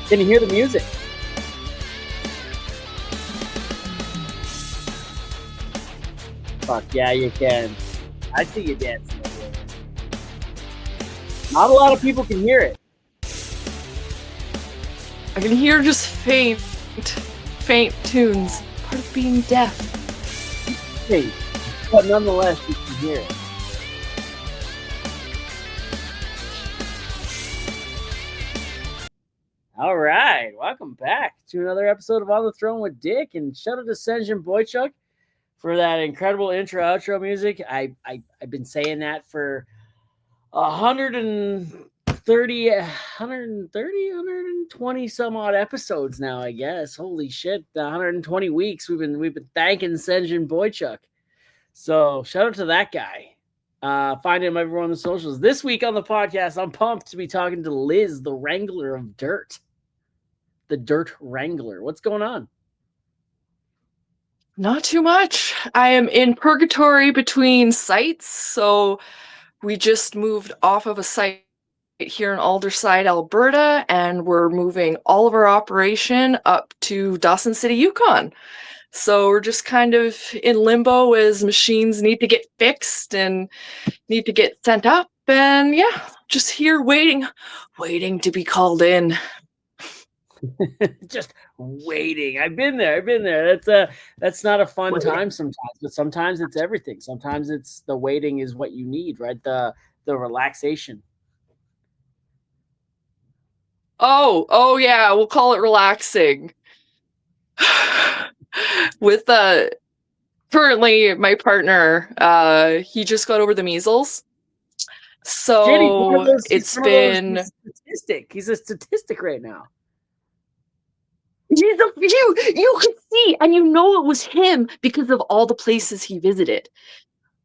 Can you hear the music? Fuck yeah, you can. I see you dancing over there. Not a lot of people can hear it. I can hear just faint tunes. Part of being deaf. Hey, but nonetheless, you can hear it. All right, welcome back to another episode of On the Throne with Dick, and shout out to Senjin Boychuk for that incredible intro outro music. I've been saying that for 120 some odd episodes now, I guess. Holy shit, 120 weeks we've been thanking Senjin Boychuk. So shout out to that guy. Find him everywhere on the socials. This week on the podcast, I'm pumped to be talking to Liz, the Wrangler of Dirt. The Dirt Wrangler. What's going on? Not too much. I am in purgatory between sites, so we just moved off of a site here in Aldersyde, Alberta, and we're moving all of our operation up to Dawson City, Yukon. So we're just kind of in limbo as machines need to get fixed and need to get sent up, and yeah, just here waiting to be called in. Just waiting. I've been there. That's not a fun time sometimes, but sometimes it's everything. Sometimes it's the waiting is what you need, right? The relaxation. Oh yeah, we'll call it relaxing. With currently my partner, he just got over the measles. So it's been statistic. He's a statistic right now. You could see, and you know it was him because of all the places he visited.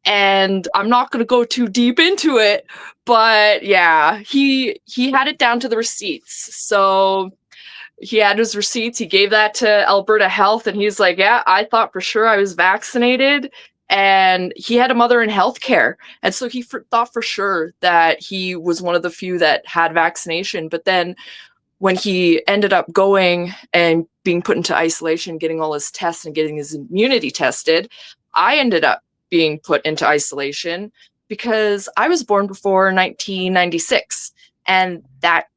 And I'm not going to go too deep into it, but yeah, he had it down to the receipts. So he had his receipts. He gave that to Alberta Health, and he's like, yeah, I thought for sure I was vaccinated. And he had a mother in healthcare. And so he thought for sure that he was one of the few that had vaccination. But then when he ended up going and being put into isolation, getting all his tests and getting his immunity tested, I ended up being put into isolation because I was born before 1996. And that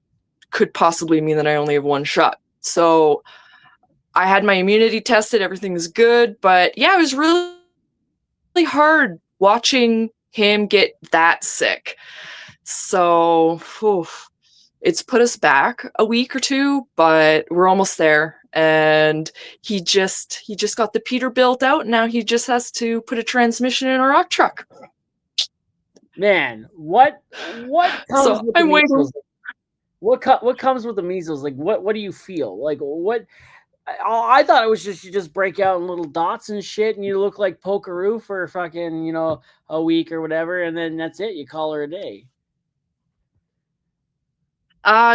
could possibly mean that I only have one shot. So I had my immunity tested, everything's good. But yeah, it was really hard watching him get that sick. So it's put us back a week or two, but we're almost there. And he just got the Peterbilt out. Now he just has to put a transmission in a rock truck. Man, what comes with the measles? What comes with the measles? Like, what do you feel? Like, what? I thought it was just you just break out in little dots and shit, and you look like Pokeroo for fucking a week or whatever, and then that's it. You call her a day.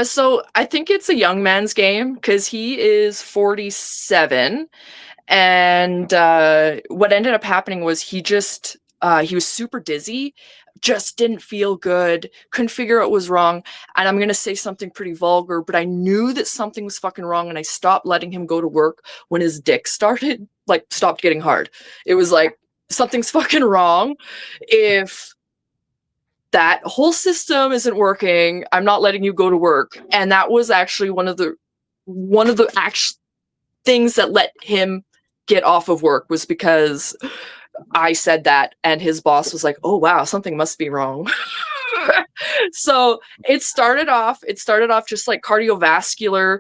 So I think it's a young man's game because he is 47, and what ended up happening was he was super dizzy, just didn't feel good, couldn't figure out what was wrong. And I'm gonna say something pretty vulgar, but I knew that something was fucking wrong, and I stopped letting him go to work when his dick stopped getting hard. It was like, something's fucking wrong. If that whole system isn't working, I'm not letting you go to work. And that was actually one of the actual things that let him get off of work, was because I said that, and his boss was like, oh wow, something must be wrong. So it started off just like cardiovascular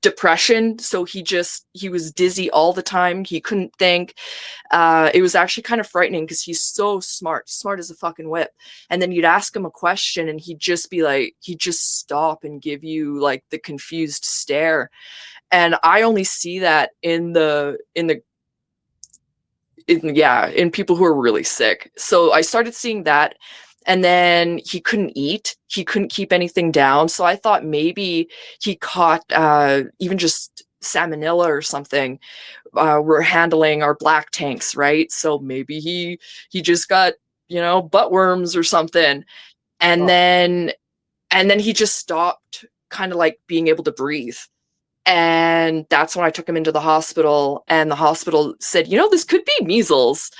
depression. So he was dizzy all the time. He couldn't think. It was actually kind of frightening because he's so smart as a fucking whip. And then you'd ask him a question and he'd just stop and give you like the confused stare. And I only see that in people who are really sick. So I started seeing that. And then he couldn't eat. He couldn't keep anything down. So I thought maybe he caught even just salmonella or something. We're handling our black tanks, right? So maybe he just got, butt worms or something. And then he just stopped kind of like being able to breathe. And that's when I took him into the hospital, and the hospital said, this could be measles.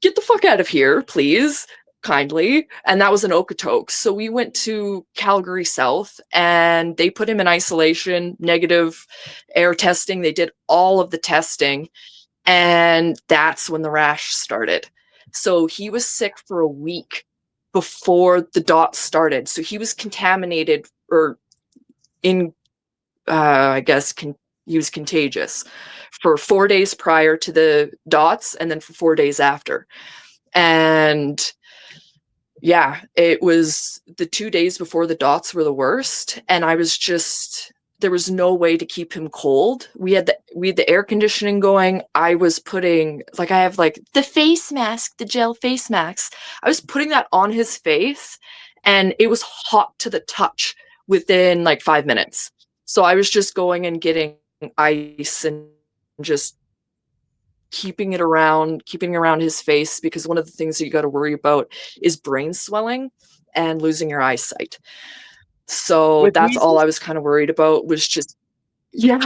Get the fuck out of here, please, kindly. And that was in Okotoks. So we went to Calgary South, and they put him in isolation, negative air testing. They did all of the testing. And that's when the rash started. So he was sick for a week before the dots started. So he was contaminated, or I guess he was contagious for 4 days prior to the dots, and then for 4 days after. And yeah, it was the 2 days before the dots were the worst. And there was no way to keep him cold. We had the air conditioning going. I was putting, I have the face mask, the gel face mask. I was putting that on his face, and it was hot to the touch within 5 minutes. So I was just going and getting ice and just keeping around his face, because one of the things that you got to worry about is brain swelling and losing your eyesight. So that's all I was kind of worried about, was just, yeah.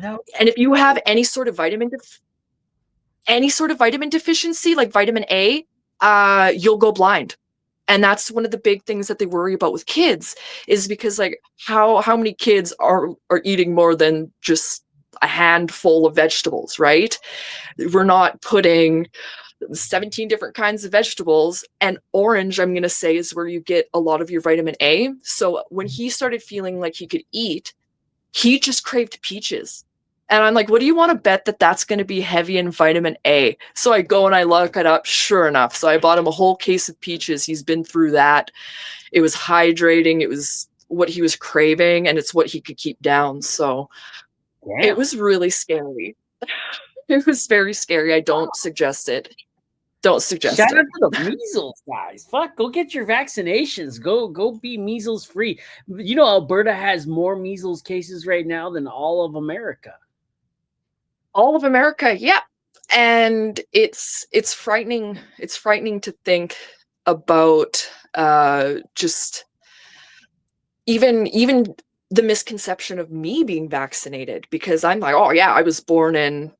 No. And if you have any sort of vitamin deficiency, like vitamin A, you'll go blind. And that's one of the big things that they worry about with kids, is because how many kids are eating more than just a handful of vegetables, right? We're not putting 17 different kinds of vegetables, and orange, I'm going to say, is where you get a lot of your vitamin A. So when he started feeling like he could eat, he just craved peaches. And I'm like, what do you want to bet that that's going to be heavy in vitamin A? So I go and I look it up. Sure enough. So I bought him a whole case of peaches. He's been through that. It was hydrating. It was what he was craving, and it's what he could keep down. So It was really scary. It was very scary. I don't suggest it. Don't suggest Shout it. out to the measles guys. Fuck, go get your vaccinations. Go be measles free. Alberta has more measles cases right now than all of America. All of America, yeah. And it's frightening. It's frightening to think about just even the misconception of me being vaccinated, because I'm like, oh yeah, I was born in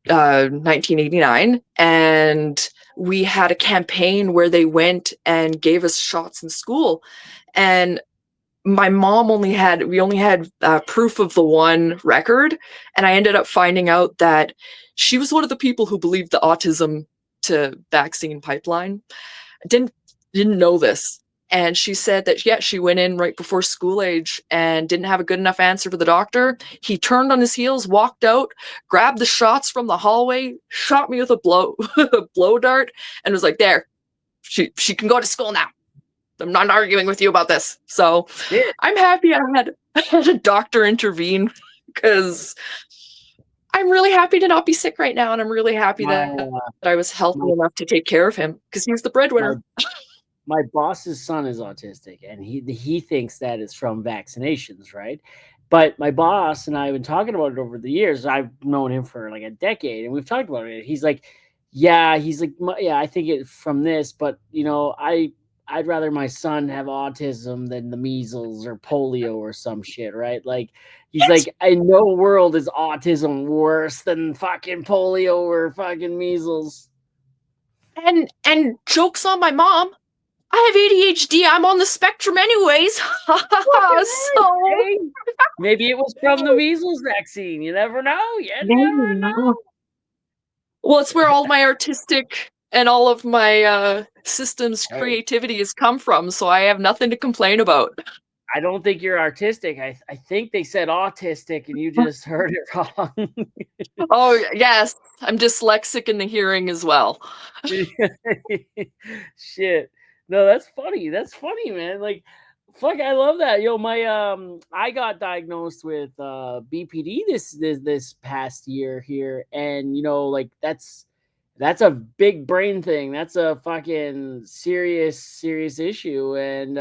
1989, and we had a campaign where they went and gave us shots in school, and my mom we only had proof of the one record, and I ended up finding out that she was one of the people who believed the autism to vaccine pipeline. I didn't know this. And she said that, yeah, she went in right before school age and didn't have a good enough answer for the doctor. He turned on his heels, walked out, grabbed the shots from the hallway, shot me with a blow dart, and was like, there, she can go to school now. I'm not arguing with you about this. So I'm happy I had a doctor intervene, because I'm really happy to not be sick right now. And I'm really happy that I was healthy enough to take care of him, because he's the breadwinner. My boss's son is autistic, and he thinks that it's from vaccinations, right? But my boss and I have been talking about it over the years. I've known him for like a decade, and we've talked about it. He's like, yeah, I think it's from this, but I'd rather my son have autism than the measles or polio or some shit, right? Like, he's like, in no world is autism worse than fucking polio or fucking measles. And joke's on my mom. I have ADHD. I'm on the spectrum anyways. So maybe it was from the measles vaccine. You never know. You never know. Well, it's where all my artistic and all of my systems creativity has come from, so I have nothing to complain about. I don't think you're artistic. I think they said autistic, and you just heard it wrong. Oh, yes. I'm dyslexic in the hearing as well. Shit. No, that's funny. That's funny, man. Like, fuck, I love that. I got diagnosed with BPD this past year here, and that's a big brain thing. That's a fucking serious issue. And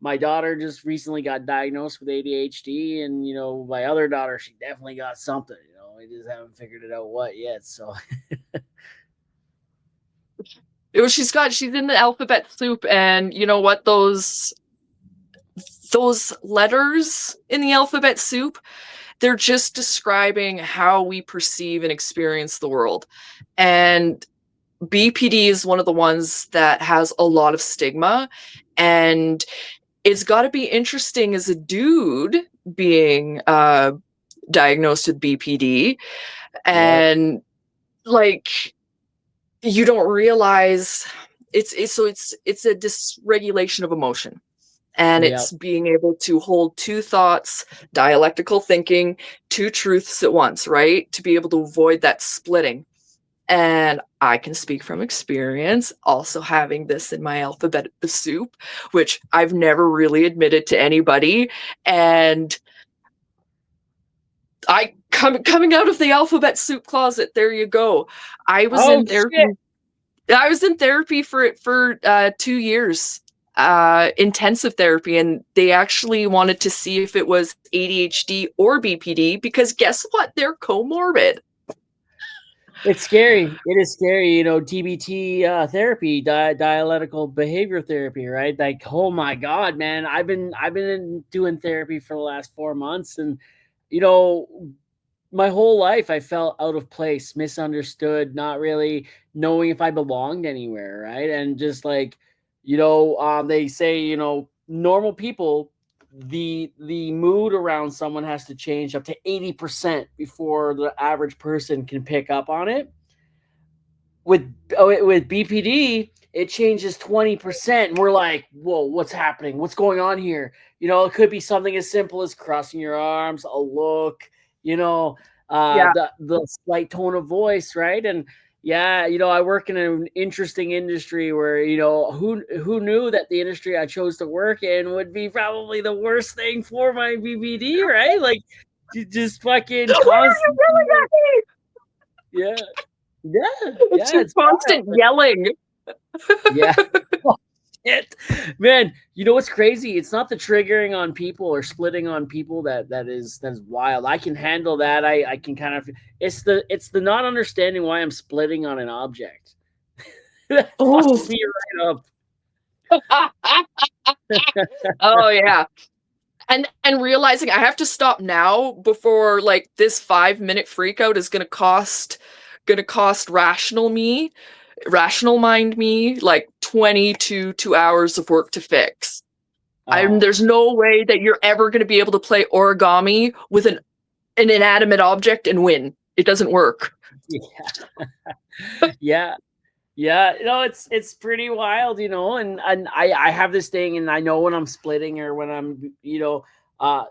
my daughter just recently got diagnosed with ADHD, and my other daughter, she definitely got something. We just haven't figured it out what yet. So she's in the alphabet soup, and you know what, those those letters in the alphabet soup, they're just describing how we perceive and experience the world. And BPD is one of the ones that has a lot of stigma, and it's got to be interesting as a dude being diagnosed with BPD, and like you don't realize it's a dysregulation of emotion, and Yep. it's being able to hold two thoughts, dialectical thinking, two truths at once, right? To be able to avoid that splitting. And I can speak from experience, also having this in my alphabet soup, which I've never really admitted to anybody. And coming out of the alphabet soup closet, there you go. I was Oh in therapy. shit! I was in therapy for 2 years, intensive therapy, and they actually wanted to see if it was ADHD or BPD because guess what? They're comorbid. It's scary. It is scary. You know, DBT therapy, dialectical behavior therapy, right? Like, oh my god, man! I've been doing therapy for the last 4 months, and you know, my whole life I felt out of place, misunderstood, not really knowing if I belonged anywhere, right? And just like, they say, normal people, the mood around someone has to change up to 80% before the average person can pick up on it. With BPD, it changes 20%. And we're like, whoa, what's happening? What's going on here? It could be something as simple as crossing your arms, a look, you know, Yeah. the slight tone of voice, right? And yeah, I work in an interesting industry where, who knew that the industry I chose to work in would be probably the worst thing for my BPD, right? Like, just fucking Where are you constant. yelling at me? Yeah. Yeah. It's Yeah. your It's constant wild. yelling. Yeah. Oh, shit. Man, you know what's crazy? It's not the triggering on people or splitting on people that is wild. I can handle that. I can kind of it's the not understanding why I'm splitting on an object. That Oh. fucks me right up. Oh yeah. And realizing I have to stop now before like this 5 minute freak out is gonna cost rational mind me like 20 to 2 hours of work to fix. Oh, There's no way that you're ever gonna be able to play origami with an inanimate object and win. It doesn't work. yeah. Yeah. Yeah, it's pretty wild, and I have this thing, and I know when I'm splitting or when I'm,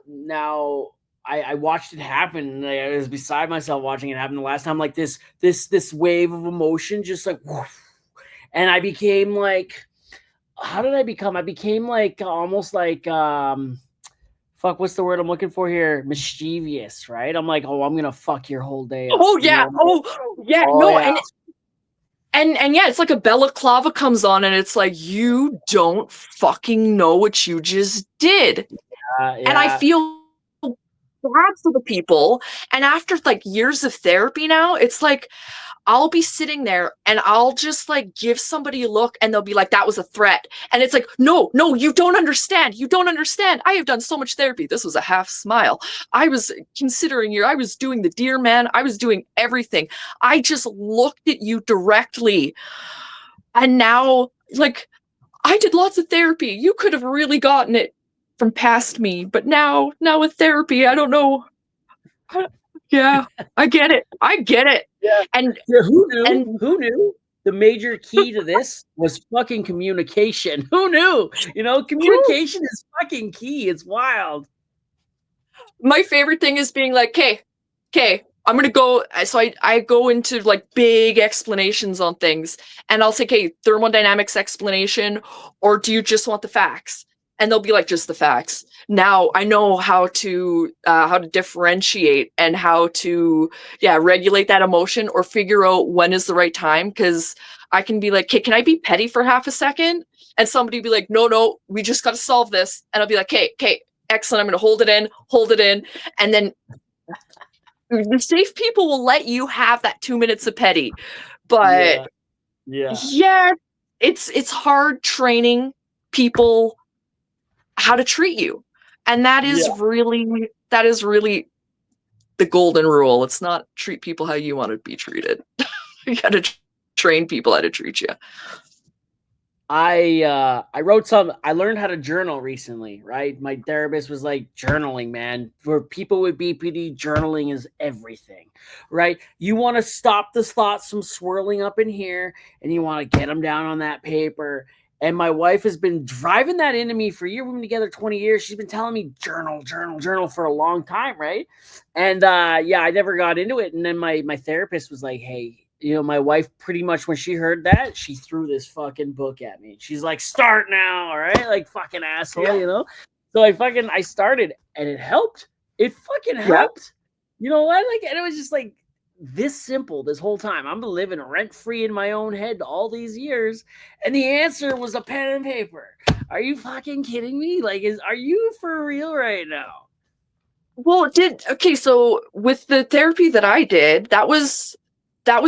now I watched it happen, and I was beside myself watching it happen the last time, like this wave of emotion, just like, woof, and I became like, how did I become? I became like almost like fuck, what's the word I'm looking for here? Mischievous, right? I'm like, oh, I'm gonna fuck your whole day up, Oh yeah. Oh yeah. Oh No, yeah, and yeah, it's like a balaclava comes on and it's like you don't fucking know what you just did. And I yeah. feel bad for the people. And after like years of therapy now, it's like I'll be sitting there and I'll just like give somebody a look and they'll be like, that was a threat. And it's like, no, no, you don't understand. You don't understand. I have done so much therapy. This was a half smile. I was considering you. I was doing the dear man. I was doing everything. I just looked at you directly. And now, like, I did lots of therapy. You could have really gotten it from past me. But now with therapy, I don't know. Yeah, I get it. I get it. Yeah. And Yeah, who knew? and Who knew? The major key to this was fucking communication. Who knew? Communication is fucking key. It's wild. my favorite thing is being like, okay, I'm gonna go. So I go into like big explanations on things, and I'll say, okay, thermodynamics explanation, or do you just want the facts? And they'll be like, just the facts. Now I know how to differentiate and how to regulate that emotion or figure out when is the right time, because I can be like, okay, can I be petty for half a second? And somebody be like, no, we just got to solve this. And I'll be like, okay, excellent. I'm going to hold it in. And then the safe people will let you have that 2 minutes of petty. But Yeah. Yeah. yeah, it's hard training people how to treat you. And that Yeah. is really the golden rule. It's not treat people how you want to be treated. You got to train people how to treat you. I wrote some. I learned how to journal recently, right? My therapist was like, journaling, man. For people with BPD, journaling is everything, right? You want to stop the thoughts from swirling up in here, and you want to get them down on that paper. And my wife has been driving that into me for years. We've been together 20 years. She's been telling me journal, journal, journal for a long time, right? And yeah, I never got into it. And then my therapist was like, hey, you know, my wife pretty much when she heard that, she threw this fucking book at me. She's like, start now, all right? Like fucking asshole, you know? So I started and it helped. It fucking helped. You know what? Like, and it was just like this simple this whole time. I'm living rent free in my own head all these years. And the answer was a pen and paper. Are you fucking kidding me? Like, are you for real right now? Well, so with the therapy that I did, that was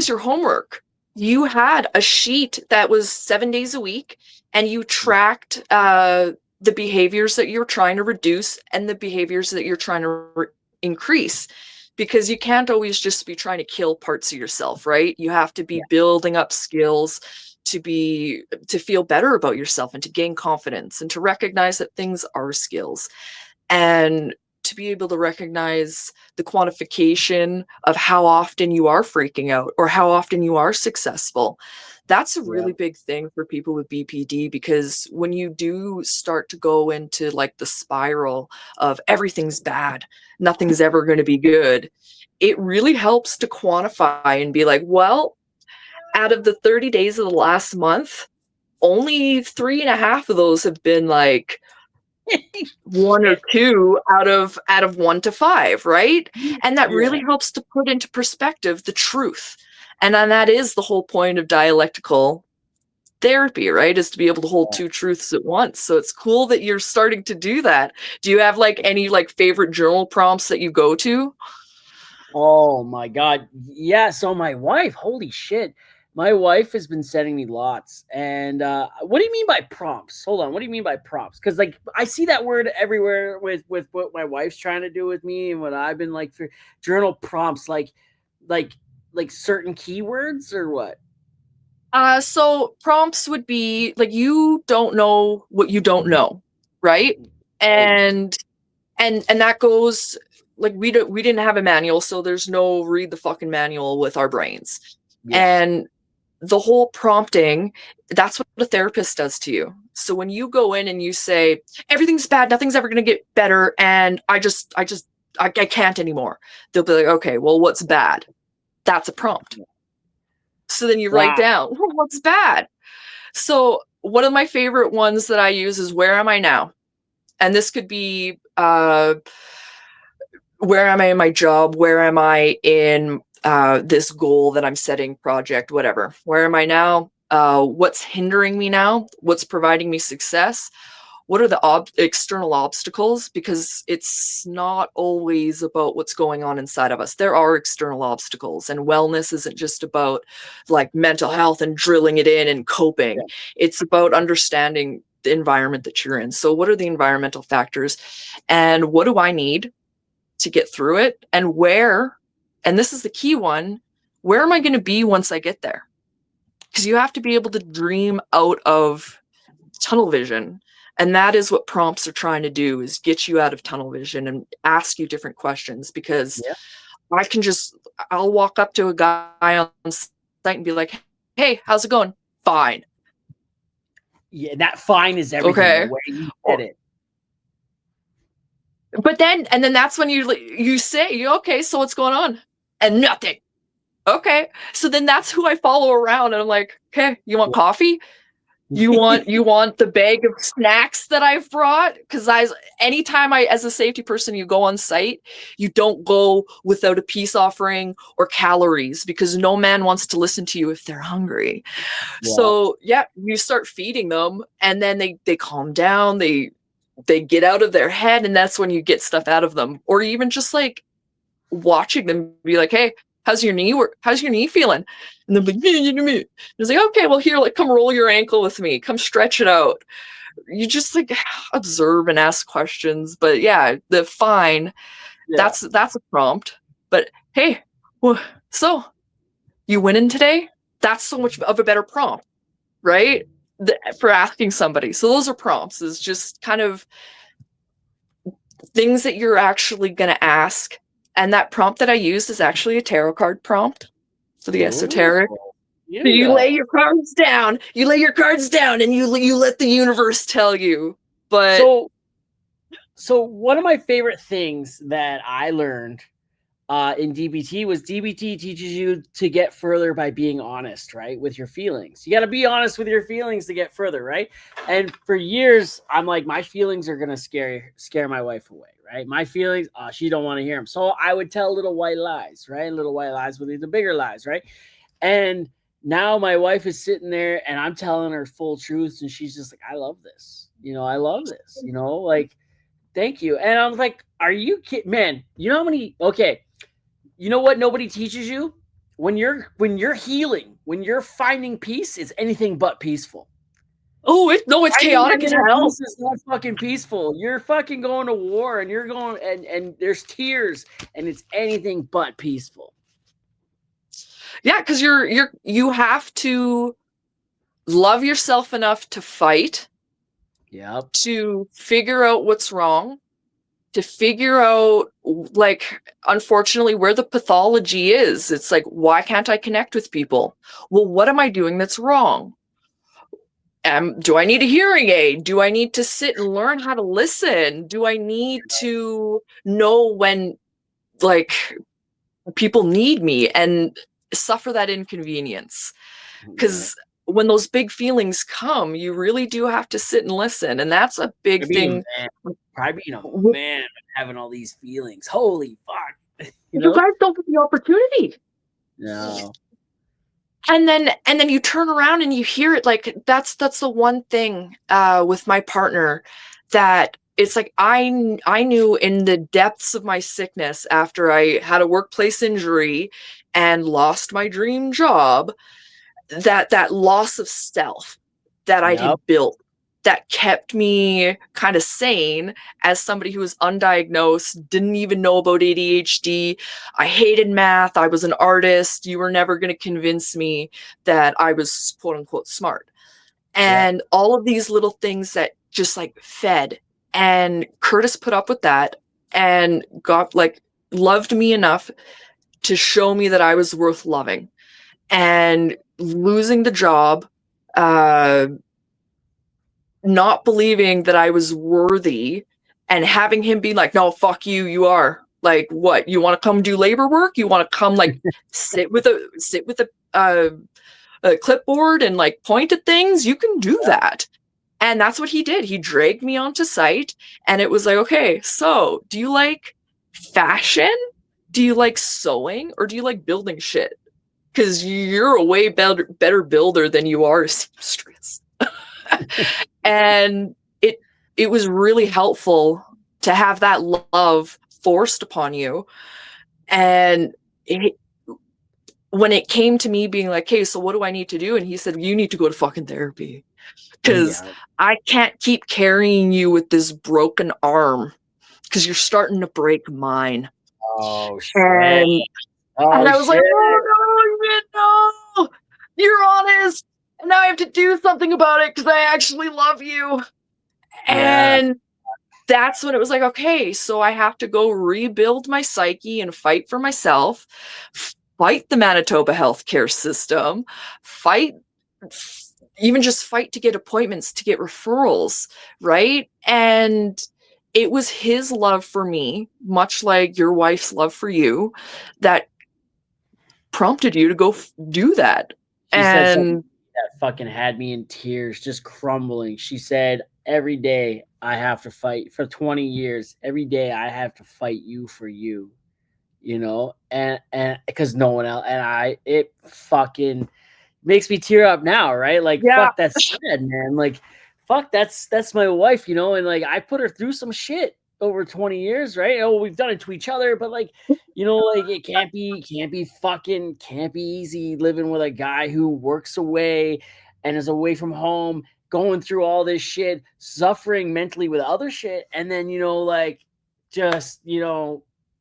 your homework. You had a sheet that was 7 days a week, and you tracked the behaviors that you're trying to reduce and the behaviors that you're trying to increase, because you can't always just be trying to kill parts of yourself, right? You have to be building up skills to feel better about yourself and to gain confidence and to recognize that things are skills, and to be able to recognize the quantification of how often you are freaking out or how often you are successful. That's a really big thing for people with BPD, because when you do start to go into like the spiral of everything's bad, nothing's ever going to be good, it really helps to quantify and be like, well, out of the 30 days of the last month, only 3.5 of those have been like one or two out of 1 to 5, right? And that really helps to put into perspective the truth. And then that is the whole point of dialectical therapy, right? Is to be able to hold two truths at once. So it's cool that you're starting to do that. Do you have like any like favorite journal prompts that you go to? Oh my God. Yeah. So my wife, holy shit. My wife has been sending me lots. And what do you mean by prompts? Hold on. What do you mean by prompts? Because like I see that word everywhere with what my wife's trying to do with me and what I've been like for journal prompts, like certain keywords or what? So prompts would be like, you don't know what you don't know, right? And that goes like, we didn't have a manual, so there's no read the fucking manual with our brains. And the whole prompting, that's what a therapist does to you. So when you go in and you say everything's bad, nothing's ever going to get better, and I can't anymore, they'll be like, okay, well, what's bad? That's a prompt. So then you write down, well, what's bad? So one of my favorite ones that I use is, where am I now? And this could be where am I in my job? Where am I in this goal that I'm setting, project, whatever? Where am I now? What's hindering me now? What's providing me success? What are the external obstacles? Because it's not always about what's going on inside of us. There are external obstacles, and wellness isn't just about like mental health and drilling it in and coping. It's about understanding the environment that you're in. So what are the environmental factors, and what do I need to get through it? And where, and this is the key one, where am I going to be once I get there? Because you have to be able to dream out of tunnel vision. And that is what prompts are trying to do, is get you out of tunnel vision and ask you different questions. Because I'll walk up to a guy on site and be like, hey, how's it going? Fine. Yeah, that fine is everything. Okay. The way you did it. But then that's when you say, okay, so what's going on? And nothing. Okay. So then that's who I follow around, and I'm like, okay, you want coffee? You want the bag of snacks that I've brought? Because anytime as a safety person, you go on site, you don't go without a peace offering or calories, because no man wants to listen to you if they're hungry. So you start feeding them, and then they calm down, they get out of their head, and that's when you get stuff out of them. Or even just like watching them be like, hey, how's your knee feeling? And they're like, it's like, okay, well, here, like, come roll your ankle with me, come stretch it out. you just like observe and ask questions. But yeah, the fine, Yeah. that's a prompt. But hey, so you winning today? That's so much of a better prompt, right? For asking somebody. So those are prompts, is just kind of things that you're actually going to ask. And that prompt that I used is actually a tarot card prompt for the Ooh, esoteric. So you you lay know. your cards down. You lay your cards down, and you let the universe tell you. But So one of my favorite things that I learned in DBT was DBT teaches you to get further by being honest, right? With your feelings. You got to be honest with your feelings to get further, right? And for years, I'm like, my feelings are going to scare my wife away, right? My feelings, she don't want to hear them. So I would tell little white lies, right? Little white lies would lead to bigger lies, right? And now my wife is sitting there and I'm telling her full truths and she's just like, I love this. I love this, like, thank you. And I'm like, are you kidding? Man, you know how many, okay, you know what nobody teaches you? When you're healing, when you're finding peace, it's anything but peaceful. it's Finding chaotic that as inner hell. peace is not fucking peaceful. You're fucking going to war and you're going and there's tears and it's anything but peaceful. Yeah, because you have to love yourself enough to fight, Yep. to figure out what's wrong, to figure out, like, unfortunately, where the pathology is. It's like, why can't I connect with people? Well, what am I doing that's wrong? Do I need a hearing aid? Do I need to sit and learn how to listen? Do I need to know when, like, people need me and suffer that inconvenience? Yeah. Because when those big feelings come, you really do have to sit and listen. And that's a big Being a thing. man, probably being a man having all these feelings. Holy fuck. You guys don't get the opportunity. No. And then you turn around and you hear it. Like, that's the one thing with my partner, that it's like I knew in the depths of my sickness, after I had a workplace injury and lost my dream job, that loss of self that I Yep. had built, that kept me kind of sane as somebody who was undiagnosed, didn't even know about ADHD. I hated math. I was an artist. You were never going to convince me that I was quote unquote smart. Yep. And all of these little things that just like fed. And Curtis put up with that and got, like, loved me enough to show me that I was worth loving. And losing the job, uh, not believing that I was worthy, and having him be like, "No, fuck you, you are." Like, what? You want to come do labor work? You want to come, like, sit with a clipboard and, like, point at things? You can do that. And that's what he did. He dragged me onto site, and it was like, okay, so do you like fashion? Do you like sewing? Or do you like building shit? Because you're a way better builder than you are a seamstress. And it was really helpful to have that love forced upon you. And it, when it came to me being like, "Hey, so what do I need to do?" And he said, "You need to go to fucking therapy, because Yeah. I can't keep carrying you with this broken arm, because you're starting to break mine." Oh shit. And Oh I was like, shit. "Oh no, you're honest, and now I have to do something about it because I actually love you." Yeah. And that's when it was like, okay, so I have to go rebuild my psyche and fight for myself, fight the Manitoba healthcare system, fight, even just fight to get appointments, to get referrals, right? And it was his love for me, much like your wife's love for you, that prompted you to go do that. She said something And that fucking had me in tears, just crumbling. She said, every day I have to fight for 20 years. Every day I have to fight you for you, and because no one else, and it fucking makes me tear up now, right? Like, yeah, fuck, that's sad, man. Like, fuck, that's my wife, and like I put her through some shit over 20 years, right? Oh, we've done it to each other, but like, like it can't be easy living with a guy who works away and is away from home going through all this shit, suffering mentally with other shit, and then, like, just,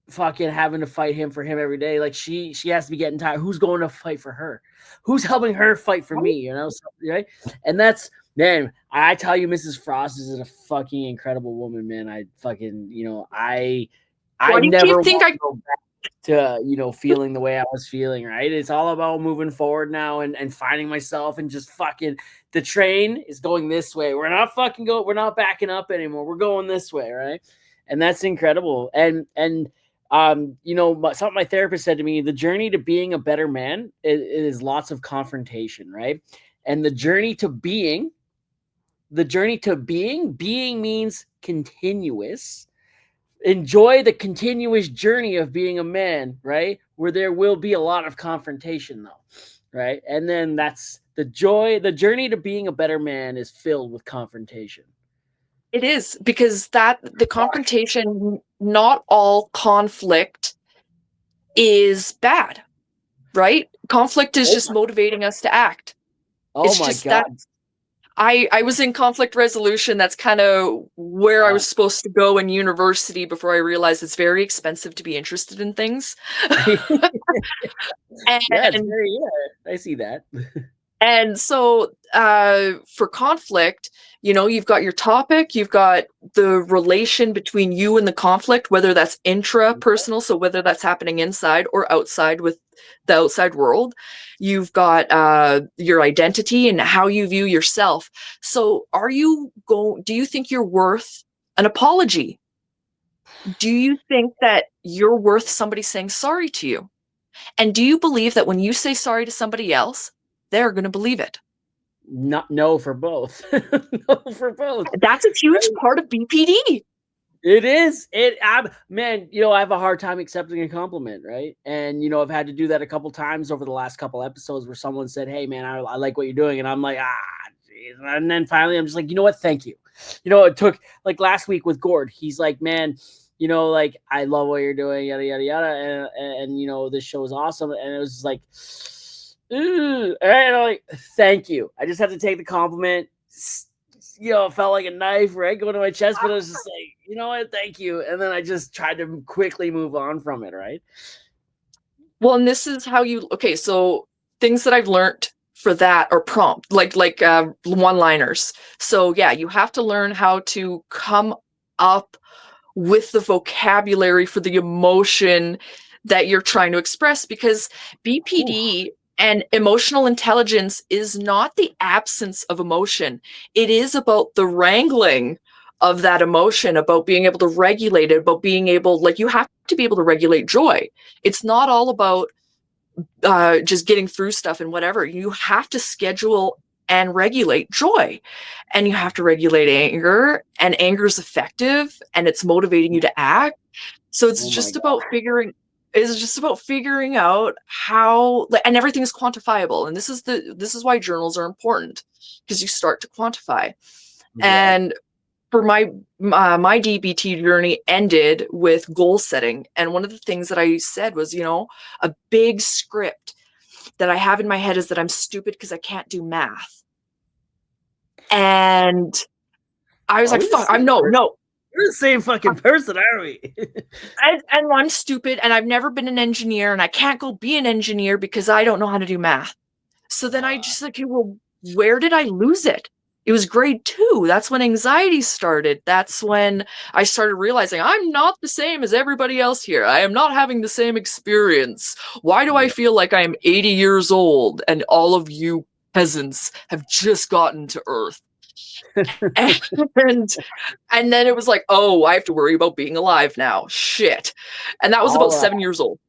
fucking having to fight him for him every day. Like, she has to be getting tired. Who's going to fight for her? Who's helping her fight for me? So, right? And that's, man, I tell you, Mrs. Frost is a fucking incredible woman, man. I fucking, I never think want to go back to, feeling the way I was feeling, right? It's all about moving forward now and finding myself, and just fucking, the train is going this way. We're not backing up anymore. We're going this way, right? And that's incredible. And something my therapist said to me, the journey to being a better man is lots of confrontation, right? And the journey to being means continuous. Enjoy the continuous journey of being a man, right? Where there will be a lot of confrontation, though, right? And then that's the joy. The journey to being a better man is filled with confrontation. It is, because the confrontation, not all conflict is bad, right? Conflict is just motivating us to act. Oh my God. I was in conflict resolution. That's kind of where I was supposed to go in university before I realized it's very expensive to be interested in things. I see that. And so for conflict, you've got your topic, you've got the relation between you and the conflict, whether that's intrapersonal, so whether that's happening inside or outside with the outside world. You've got your identity and how you view yourself. So do you think you're worth an apology? Do you think that you're worth somebody saying sorry to you? And do you believe that when you say sorry to somebody else, they're going to believe it? No for both. No for both. That's a huge part of BPD. It is. Man, I have a hard time accepting a compliment, right? And, I've had to do that a couple times over the last couple episodes where someone said, hey, man, I like what you're doing. And I'm like, geez. And then finally I'm just like, you know what? Thank you. It took, like, last week with Gord. He's like, man, like, I love what you're doing, yada, yada, yada. And this show is awesome. And it was just like, and I'm like, thank you. I just have to take the compliment. It felt like a knife, right, going to my chest, but I was just like, you know what, thank you. And then I just tried to quickly move on from it, right? Well, and this is how so things that I've learned for that are prompt, like one-liners. So yeah, you have to learn how to come up with the vocabulary for the emotion that you're trying to express, because BPD and emotional intelligence is not the absence of emotion. It is about the wrangling of that emotion, about being able to regulate it, about being able, like, you have to be able to regulate joy. It's not all about just getting through stuff and whatever. You have to schedule and regulate joy, and you have to regulate anger, and anger is effective and it's motivating you to act. So it's just about figuring out how, and everything's quantifiable. And this is why journals are important, because you start to quantify. Yeah. And for my DBT journey ended with goal setting. And one of the things that I said was, a big script that I have in my head is that I'm stupid because I can't do math. And I was like, fuck, no. We're the same fucking person, aren't we? and I'm stupid, and I've never been an engineer, and I can't go be an engineer because I don't know how to do math. So then I just like, well, where did I lose it? It was grade 2. That's when anxiety started. That's when I started realizing I'm not the same as everybody else here. I am not having the same experience. Why do I feel like I'm 80 years old and all of you peasants have just gotten to Earth? and then it was like, oh, I have to worry about being alive now. Shit. And that was about 7 years old.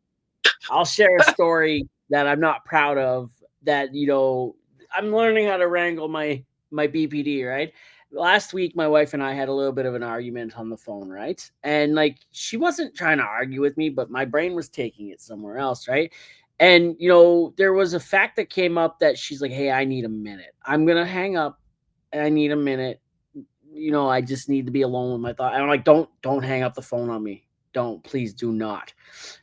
I'll share a story that I'm not proud of, that, I'm learning how to wrangle my BPD, right? Last week, my wife and I had a little bit of an argument on the phone, right? And, like, she wasn't trying to argue with me, but my brain was taking it somewhere else, right? And, there was a fact that came up that she's like, hey, I need a minute. I'm going to hang up and I need a minute. I just need to be alone with my thoughts. And I'm like, don't hang up the phone on me. Please do not.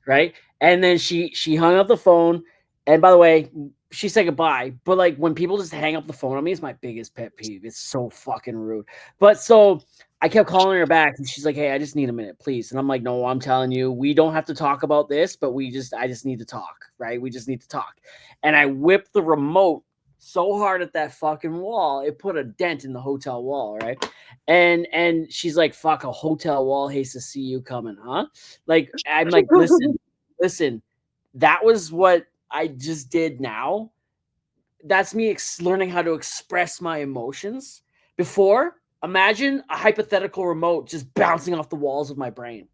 Right. And then she hung up the phone. And by the way, she said goodbye. But like when people just hang up the phone on me, it's my biggest pet peeve. It's so fucking rude. But so I kept calling her back, and she's like, "Hey, I just need a minute, please." And I'm like, "No, I'm telling you, we don't have to talk about this, but I just need to talk, right? We just need to talk." And I whipped the remote so hard at that fucking wall, it put a dent in the hotel wall, right? And she's like, "Fuck, a hotel wall hates to see you coming, huh?" Like I'm like, listen, that was what I just did now. That's me learning how to express my emotions. Before, imagine a hypothetical remote just bouncing off the walls of my brain,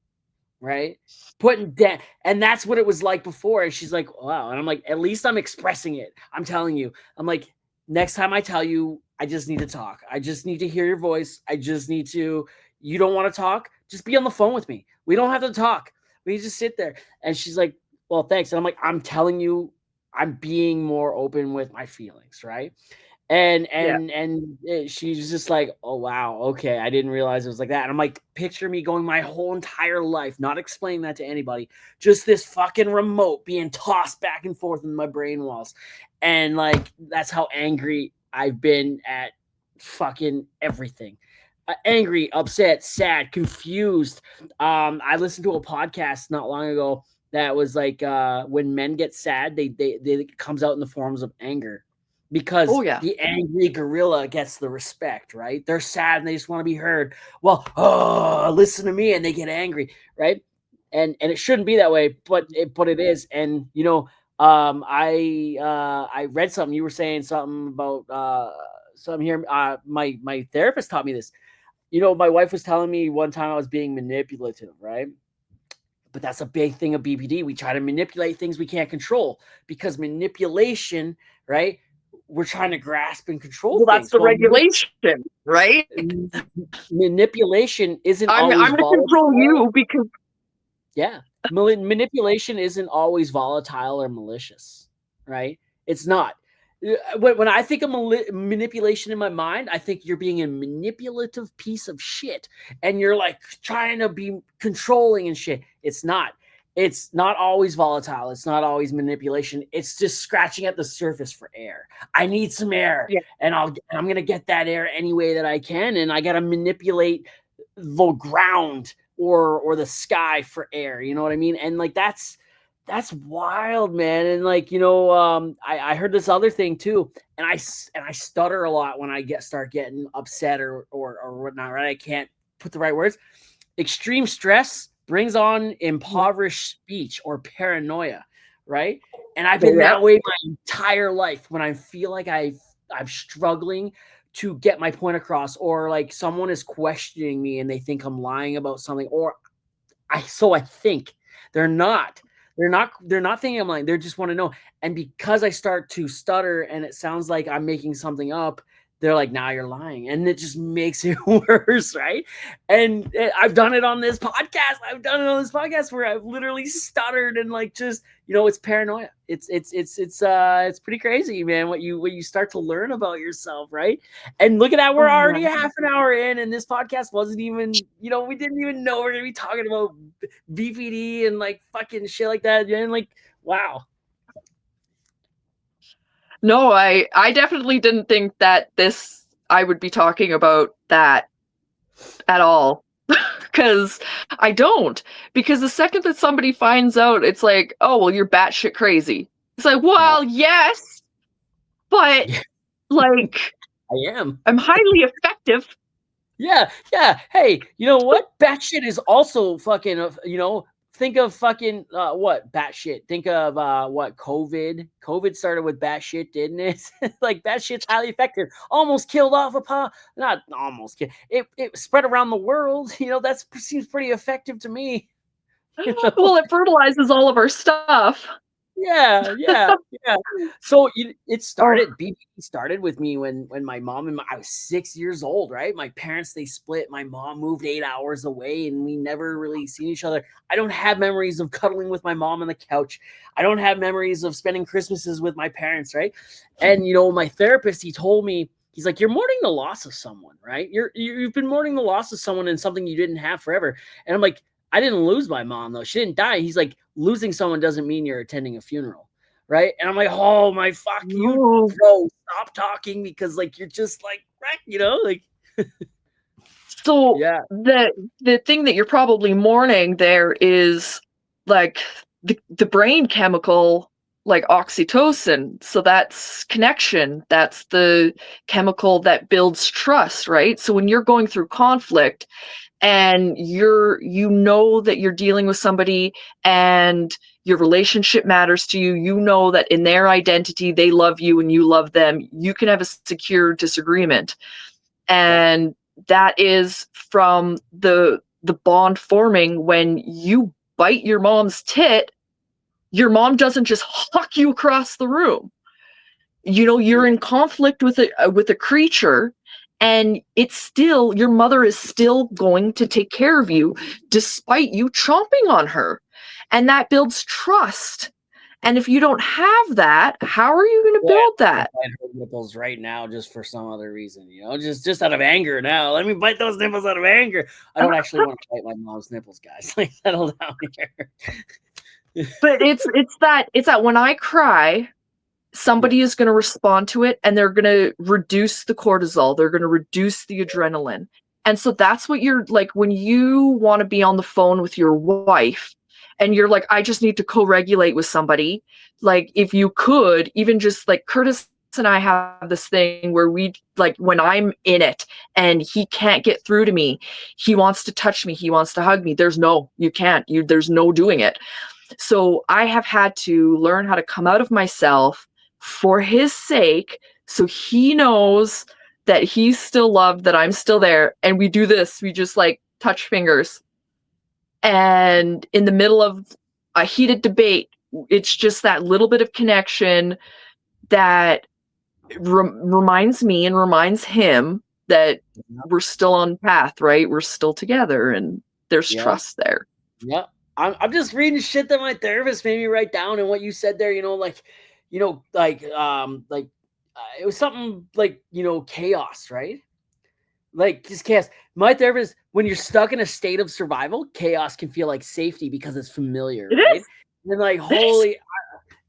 right? Putting dent. And that's what it was like before. And she's like, wow. And I'm like, at least I'm expressing it. I'm telling you. I'm like, next time I tell you, I just need to talk. I just need to hear your voice. I just need to, you don't want to talk? Just be on the phone with me. We don't have to talk. We just sit there. And she's like, well, thanks. And I'm like, I'm telling you, I'm being more open with my feelings, right? And she's just like, oh wow, okay, I didn't realize it was like that. And I'm like, picture me going my whole entire life not explaining that to anybody, just this fucking remote being tossed back and forth in my brain walls. And like that's how angry I've been at fucking everything. Angry, upset, sad, confused. I listened to a podcast not long ago that was like when men get sad, they it comes out in the forms of anger, because Oh yeah. the angry gorilla gets the respect, right? They're sad and they just want to be heard. Well, oh, listen to me, and they get angry, right? And it shouldn't be that way, but it is. And you know, I read something. You were saying something about something here. My therapist taught me this. You know, my wife was telling me one time I was being manipulative, right? But that's a big thing of BPD. We try to manipulate things we can't control, because manipulation, right? We're trying to grasp and control Well, that's things. the Well, regulation, right? manipulation isn't I'm always going to control volatile. you because Yeah. Manipulation isn't always volatile or malicious, right? It's not. When I think of manipulation in my mind, I think you're being a manipulative piece of shit and you're like trying to be controlling and shit. It's not. It's not always volatile. It's not always manipulation. It's just scratching at the surface for air. I need some air, yeah. and I'm going to get that air any way that I can, and I got to manipulate the ground or the sky for air, you know what I mean? And like that's wild, man. And like, you know, I heard this other thing too, and I stutter a lot when I start getting upset or whatnot, right? I can't put the right words. Extreme stress brings on impoverished speech or paranoia, right? And I've been Yeah. that way my entire life. When I feel like I'm struggling to get my point across, or like someone is questioning me and they think I'm lying about something, or I think they're not. They're not thinking I'm lying. They just want to know. And because I start to stutter and it sounds like I'm making something up, they're like, "Now you're lying." And it just makes it worse, right? And I've done it on this podcast. I've done it on this podcast where I've literally stuttered and like just, you know, it's paranoia. It's pretty crazy, man, what you start to learn about yourself, right? And look at that, we're Oh, already yeah. half an hour in, and this podcast wasn't even, you know, we didn't even know we're gonna be talking about BPD and like fucking shit like that. And like, wow. No, I definitely didn't think that I would be talking about that at all. Because I don't. Because the second that somebody finds out, it's like, oh, well, you're batshit crazy. It's like, Yeah. well, yes, but Yeah, like, I am. I'm highly effective. Yeah, yeah. Hey, you know what? Batshit is also fucking, you know, think of fucking, what? Batshit. Think of, what? COVID. COVID started with batshit, didn't it? Like, batshit's highly effective. Almost killed off not almost killed. It spread around the world. You know, that seems pretty effective to me. You know? Well, it fertilizes all of our stuff. Yeah, yeah, yeah. So it Oh, started. BPD started with me when my mom and I was 6 years old. Right, my parents they split. My mom moved 8 hours away, and we never really seen each other. I don't have memories of cuddling with my mom on the couch. I don't have memories of spending Christmases with my parents. Right, and you know my therapist he told me. He's like, you're mourning the loss of someone, right? You've been mourning the loss of someone and something you didn't have forever. And I'm like, I didn't lose my mom though. She didn't die. He's like, losing someone doesn't mean you're attending a funeral, right? And I'm like, oh my fuck, you No. bro, stop talking because like you're just like wreck, you know, like So yeah, the thing that you're probably mourning there is like the brain chemical like oxytocin. So that's connection. That's the chemical that builds trust, right? So when you're going through conflict and you know that you're dealing with somebody and your relationship matters to you, you know that in their identity they love you and you love them, you can have a secure disagreement. yeah, And that is from the bond forming when you bite your mom's tit, your mom doesn't just huck you across the room. You know, you're yeah, in conflict with a creature, and it's still, your mother is still going to take care of you despite you chomping on her, and that builds trust. And if you don't have that, how are you going to yeah. build I that? bite her nipples right now just for some other reason, you know, just out of anger. Now, let me bite those nipples out of anger. I don't actually want to bite my mom's nipples, guys. Like, settle down here. But it's that when I cry, Yeah, somebody is going to respond to it, and they're going to reduce the cortisol, they're going to reduce the adrenaline. And so that's what you're like when you want to be on the phone with your wife and you're like, I just need to co-regulate with somebody. Like, if you could even just like, Curtis and I have this thing where we like, when I'm in it and he can't get through to me, he wants to touch me, he wants to hug me, you can't, there's no doing it. So I have had to learn how to come out of myself for his sake, so he knows that he's still loved, that I'm still there. And we do this, we just like touch fingers. And in the middle of a heated debate, it's just that little bit of connection that reminds me and reminds him that we're still on path, right? We're still together and there's yeah, trust there. yeah. I'm just reading shit that my therapist made me write down, and what you said there, it was something like, chaos, right? Like just chaos. My therapist, when you're stuck in a state of survival, chaos can feel like safety because it's familiar, It right? is. And like, It is. holy,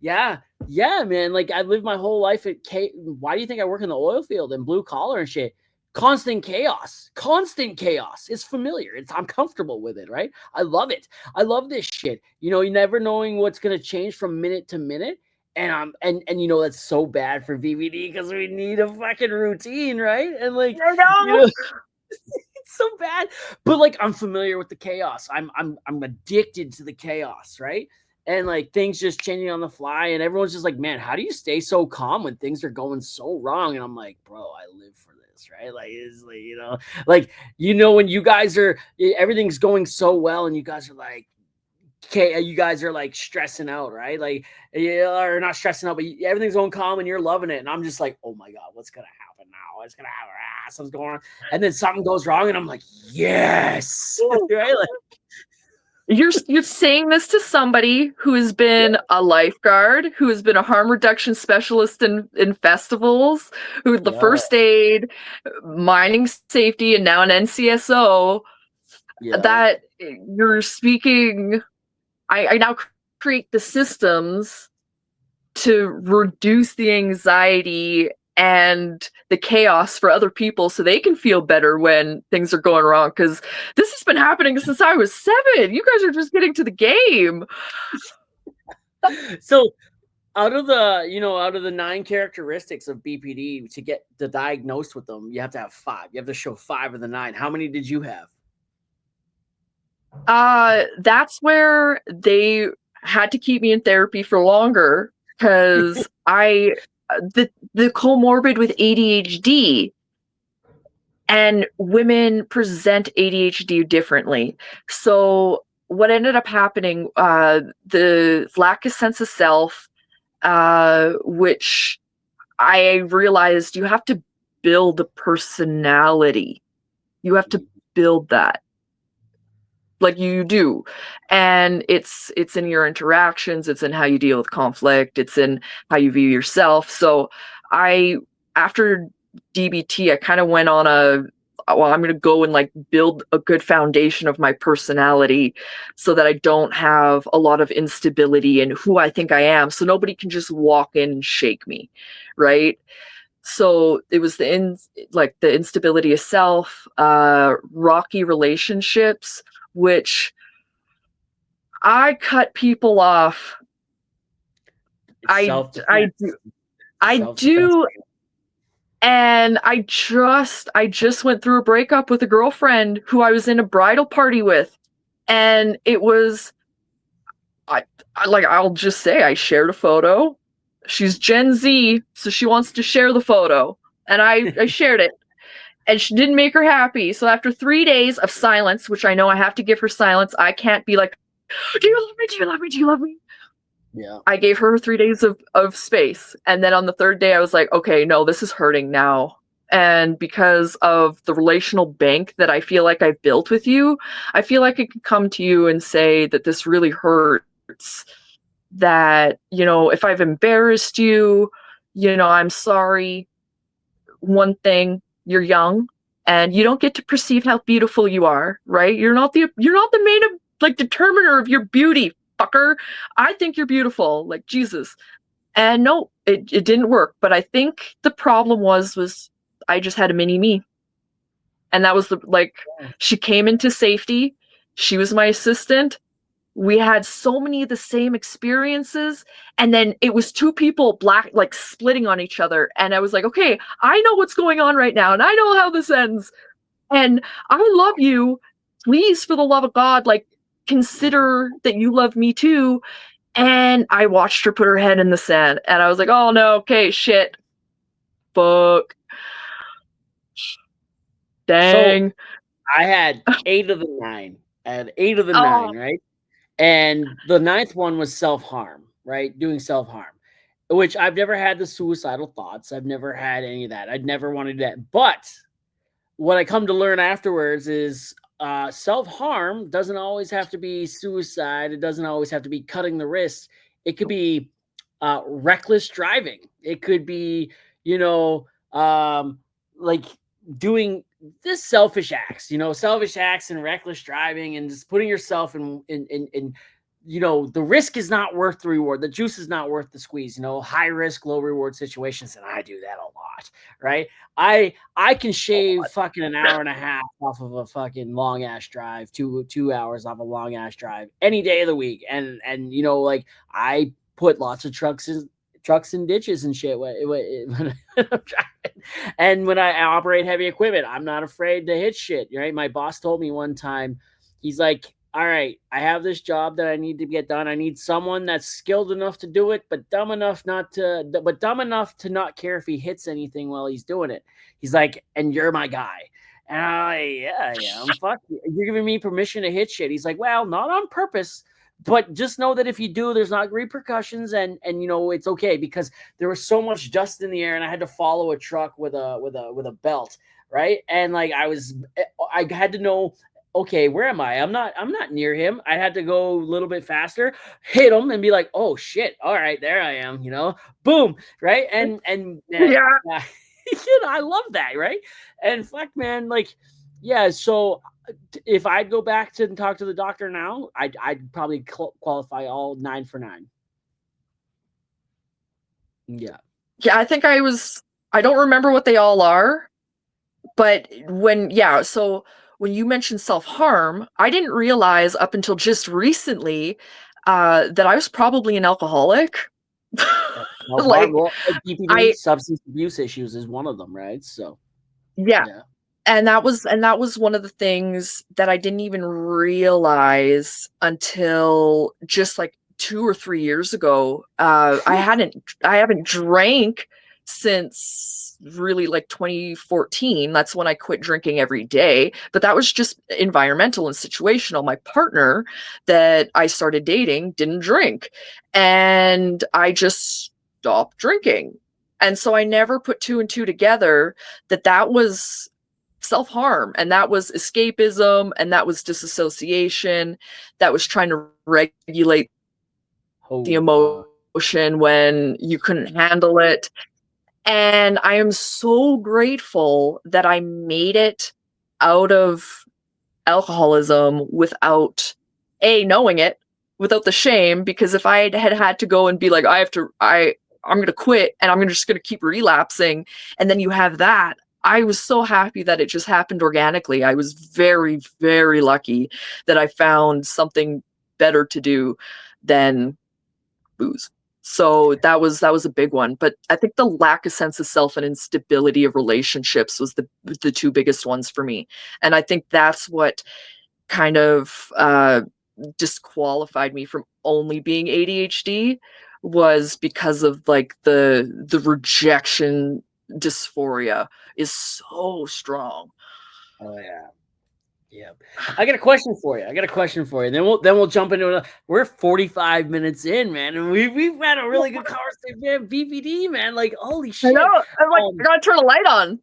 yeah, yeah, man. Like I lived my whole life at Why do you think I work in the oil field and blue collar and shit? Constant chaos. Constant chaos. It's familiar. I'm comfortable with it, right? I love it. I love this shit. You never knowing what's gonna change from minute to minute. And that's so bad for BBD because we need a fucking routine, right? And like, I you know. know, it's so bad. But like I'm familiar with the chaos. I'm addicted to the chaos, right? And like things just changing on the fly, and everyone's just like, man, how do you stay so calm when things are going so wrong? And I'm like, bro, I live for this, right? Like it's like, when you guys are everything's going so well and you guys are like, okay, you guys are like stressing out, right? Like, or not stressing out, but everything's going calm and you're loving it. And I'm just like, oh my God, what's going to happen now? What's going to happen? Something's going on. And then something goes wrong. And I'm like, yes. Right? Like, You're saying this to somebody who has been a lifeguard, who has been a harm reduction specialist in festivals, who the yeah. first aid, mining safety, and now an NCSO. Yeah. That you're speaking. I now create the systems to reduce the anxiety and the chaos for other people so they can feel better when things are going wrong, because this has been happening since I was 7. You guys are just getting to the game. So out of the 9 characteristics of BPD to get diagnosed with them, you have to have 5. You have to show 5 of the 9. How many did you have? That's where they had to keep me in therapy for longer, because the comorbid with ADHD, and women present ADHD differently. So what ended up happening, the lack of sense of self, which I realized you have to build a personality. You have to build that, like you do. And it's in your interactions, it's in how you deal with conflict, it's in how you view yourself. So I after DBT, I kind of went on well, I'm going to go and like build a good foundation of my personality so that I don't have a lot of instability in who I think I am. So nobody can just walk in and shake me. Right. So it was like the instability of self, rocky relationships, which I cut people off. It's I self-defense. do. I Self-defense. do. And I just went through a breakup with a girlfriend who I was in a bridal party with. And it was I'll just say I shared a photo. She's Gen Z, so she wants to share the photo. And I shared it. And she didn't make her happy. So after 3 days of silence, which I know I have to give her silence, I can't be like, do you love me? Do you love me? Do you love me? Yeah. I gave her 3 days of space. And then on the third day, I was like, okay, no, this is hurting now. And because of the relational bank that I feel like I've built with you, I feel like I can come to you and say that this really hurts. That, if I've embarrassed you, I'm sorry. One thing, you're young and you don't get to perceive how beautiful you are, right? You're not the main like determiner of your beauty, fucker. I think you're beautiful, like Jesus. And no, it didn't work. But I think the problem was I just had a mini me. And that was she came into safety. She was my assistant. We had so many of the same experiences, and then it was two people like splitting on each other, and I was like, okay, I know what's going on right now and I know how this ends, and I love you. Please, for the love of God, like, consider that you love me too. And I watched her put her head in the sand, and I was like, oh no, okay, shit, fuck, So dang. I had 8 of the 9. I had 8 of the Oh, 9, right? And the ninth one was self-harm, right? Doing self-harm, which I've never had the suicidal thoughts. I've never had any of that. I'd never wanted that. But what I come to learn afterwards is self-harm doesn't always have to be suicide. It doesn't always have to be cutting the wrist. It could be reckless driving. It could be, you know, like doing this selfish acts and reckless driving and just putting yourself in the risk is not worth the reward. The juice is not worth the squeeze. High risk, low reward situations, and I do that a lot, right? I can shave fucking an hour and a half off of a fucking long ass drive, 2 hours off a long ass drive any day of the week, and like I put lots of trucks in ditches and shit when I'm driving. And when I operate heavy equipment, I'm not afraid to hit shit. Right? My boss told me one time, he's like, all right, I have this job that I need to get done. I need someone that's skilled enough to do it, but dumb enough to not care if he hits anything while he's doing it. He's like, and you're my guy. And yeah, fuck you. You're giving me permission to hit shit. He's like, well, not on purpose, but just know that if you do, there's not repercussions, and it's okay, because there was so much dust in the air, and I had to follow a truck with a belt, right? And like I had to know, okay, where am I? I'm not near him. I had to go a little bit faster, hit him, and be like, oh shit, all right, there I am, boom, right? And yeah. I love that, right? And fuck, man, like, yeah. So if I'd go back to and talk to the doctor now, I'd probably qualify all 9 for 9. Yeah. Yeah, I think I don't remember what they all are, but so when you mentioned self-harm, I didn't realize up until just recently that I was probably an alcoholic. Self-harm, Like, well, BPD, I substance abuse issues is one of them, right? So, yeah, yeah. and that was one of the things that I didn't even realize until just like 2 or 3 years ago. I haven't drank since really like 2014. That's when I quit drinking every day. But that was just environmental and situational. My partner that I started dating didn't drink, and I just stopped drinking. And so I never put two and two together that was self-harm, and that was escapism, and that was disassociation, that was trying to regulate the Holy fuck. emotion when you couldn't handle it. And I am so grateful that I made it out of alcoholism without knowing it, without the shame, because if I had to go and be like, I'm going to quit and I'm just going to keep relapsing, and then you have that. I was so happy that it just happened organically. I was very, very lucky that I found something better to do than booze. So that was a big one. But I think the lack of sense of self and instability of relationships was the two biggest ones for me. And I think that's what kind of disqualified me from only being ADHD, was because of like the rejection dysphoria is so strong. Oh yeah. Yeah. I got a question for you. Then we'll jump into it. We're 45 minutes in, man, and we've had a really good conversation, man. BPD, man. Like, holy shit. I know. I'm like, I gotta turn the light on.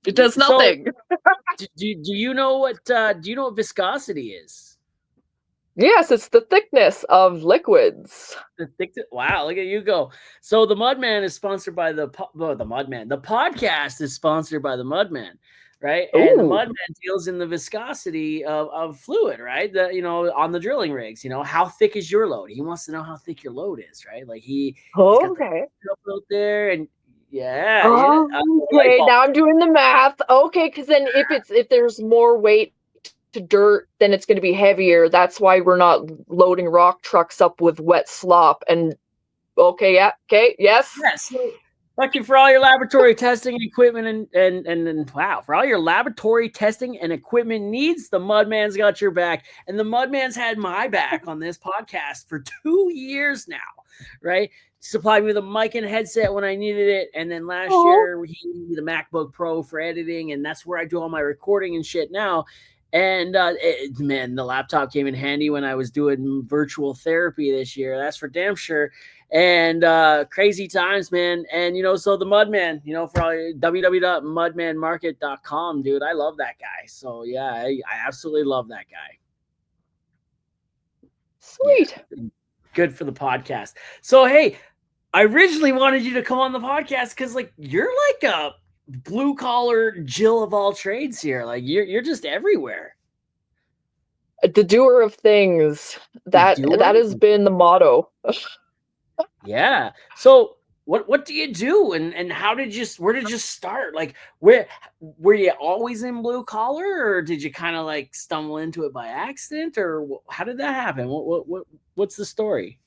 It does nothing. So, do you know what viscosity is? Yes, it's the thickness of liquids. Wow, look at you go. So the Mudman is sponsored by the Mudman. The podcast is sponsored by the Mudman, right? Ooh. And the Mudman deals in the viscosity of fluid, right? On the drilling rigs, how thick is your load? He wants to know how thick your load is, right? Like he's got the out there, and yeah. Okay, now I'm doing the math. Okay, because then if there's more weight to dirt, then it's going to be heavier. That's why we're not loading rock trucks up with wet slop. And okay, yeah, okay, yes. Thank you for all your laboratory testing and equipment, and wow, for all your laboratory testing and equipment needs, the Mudman's got your back, and the Mudman's had my back on this podcast for 2 years now, right? Supplied me with a mic and headset when I needed it, and then last year he gave me the MacBook Pro for editing, and that's where I do all my recording and shit now. And man, the laptop came in handy when I was doing virtual therapy this year. That's for damn sure. And crazy times, man. And so the Mudman, for all www.mudmanmarket.com, dude, I love that guy. So yeah, I absolutely love that guy. Sweet. Yeah, good for the podcast. So hey, I originally wanted you to come on the podcast because like you're like a blue collar Jill of all trades here. Like you're just everywhere. The doer of things. That has been the motto. Yeah. So what do you do, and where did you start? Like where were you always in blue collar, or did you kind of like stumble into it by accident, or how did that happen? What's the story?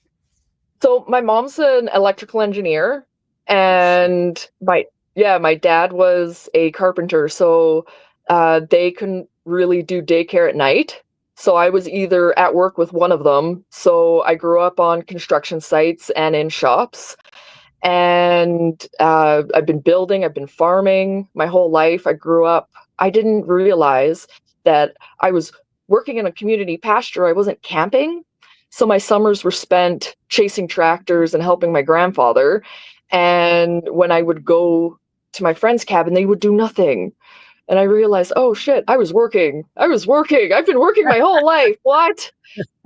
So my mom's an electrical engineer, and my dad was a carpenter, so they couldn't really do daycare at night. So I was either at work with one of them. So I grew up on construction sites and in shops. And I've been building, I've been farming my whole life. I didn't realize that I was working in a community pasture. I wasn't camping. So my summers were spent chasing tractors and helping my grandfather. And when I would go to my friend's cabin, they would do nothing. And I realized, oh shit, I was working. I've been working my whole life. What?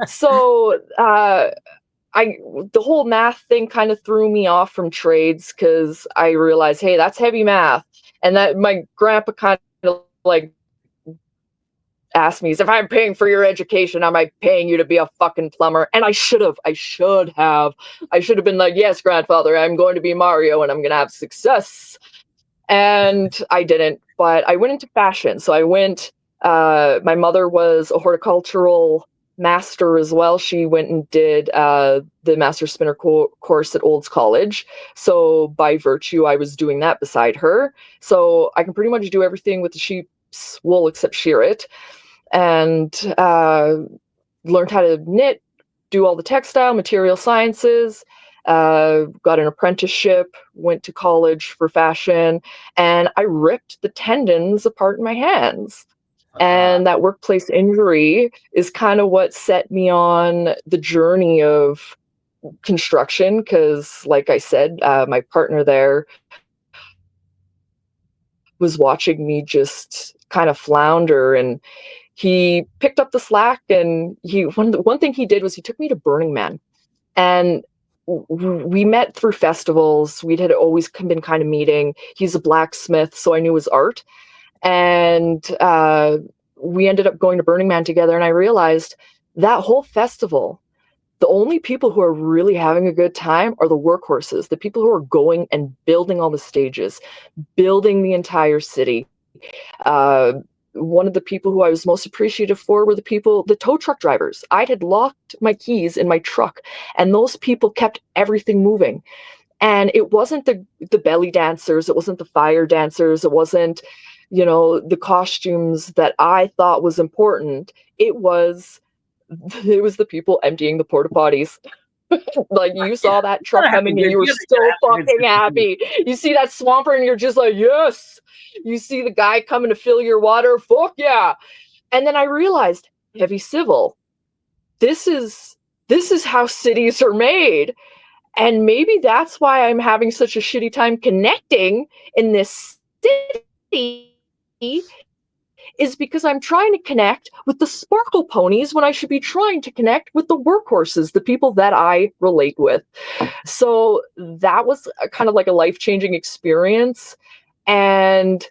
So the whole math thing kind of threw me off from trades, because I realized, hey, that's heavy math. And that my grandpa kind of like asked me, if I'm paying for your education, am I paying you to be a fucking plumber? And I should have been like, yes, grandfather, I'm going to be Mario and I'm going to have success. And I didn't, but I went into fashion. So my mother was a horticultural master as well. She went and did the master spinner course at Olds College. So by virtue, I was doing that beside her. So I can pretty much do everything with the sheep's wool except shear it. And learned how to knit, do all the textile, material sciences, got an apprenticeship, went to college for fashion, and I ripped the tendons apart in my hands. And that workplace injury is kind of what set me on the journey of construction, because, like I said, my partner there was watching me just kind of flounder, and he picked up the slack. And one thing he did was he took me to Burning Man, and we met through festivals. We had always been kind of meeting. He's a blacksmith, so I knew his art. And we ended up going to Burning Man together, and I realized that whole festival, the only people who are really having a good time are the workhorses, the people who are going and building all the stages, building the entire city. Uh, One of the people who I was most appreciative for were the tow truck drivers. I had locked my keys in my truck, and those people kept everything moving. And it wasn't the belly dancers, it wasn't the fire dancers, it wasn't, the costumes that I thought was important. It was the people emptying the porta potties. Like, you Yeah, saw that you truck gotta have a coming and good, you were you so gotta have a good fucking sense of humor. happy. You see that swamper and you're just like, yes. You see the guy coming to fill your water, fuck yeah. And then I realized, heavy civil, this is how cities are made. And maybe that's why I'm having such a shitty time connecting in this city, is because I'm trying to connect with the sparkle ponies when I should be trying to connect with the workhorses, the people that I relate with. So that was kind of like a life-changing experience. And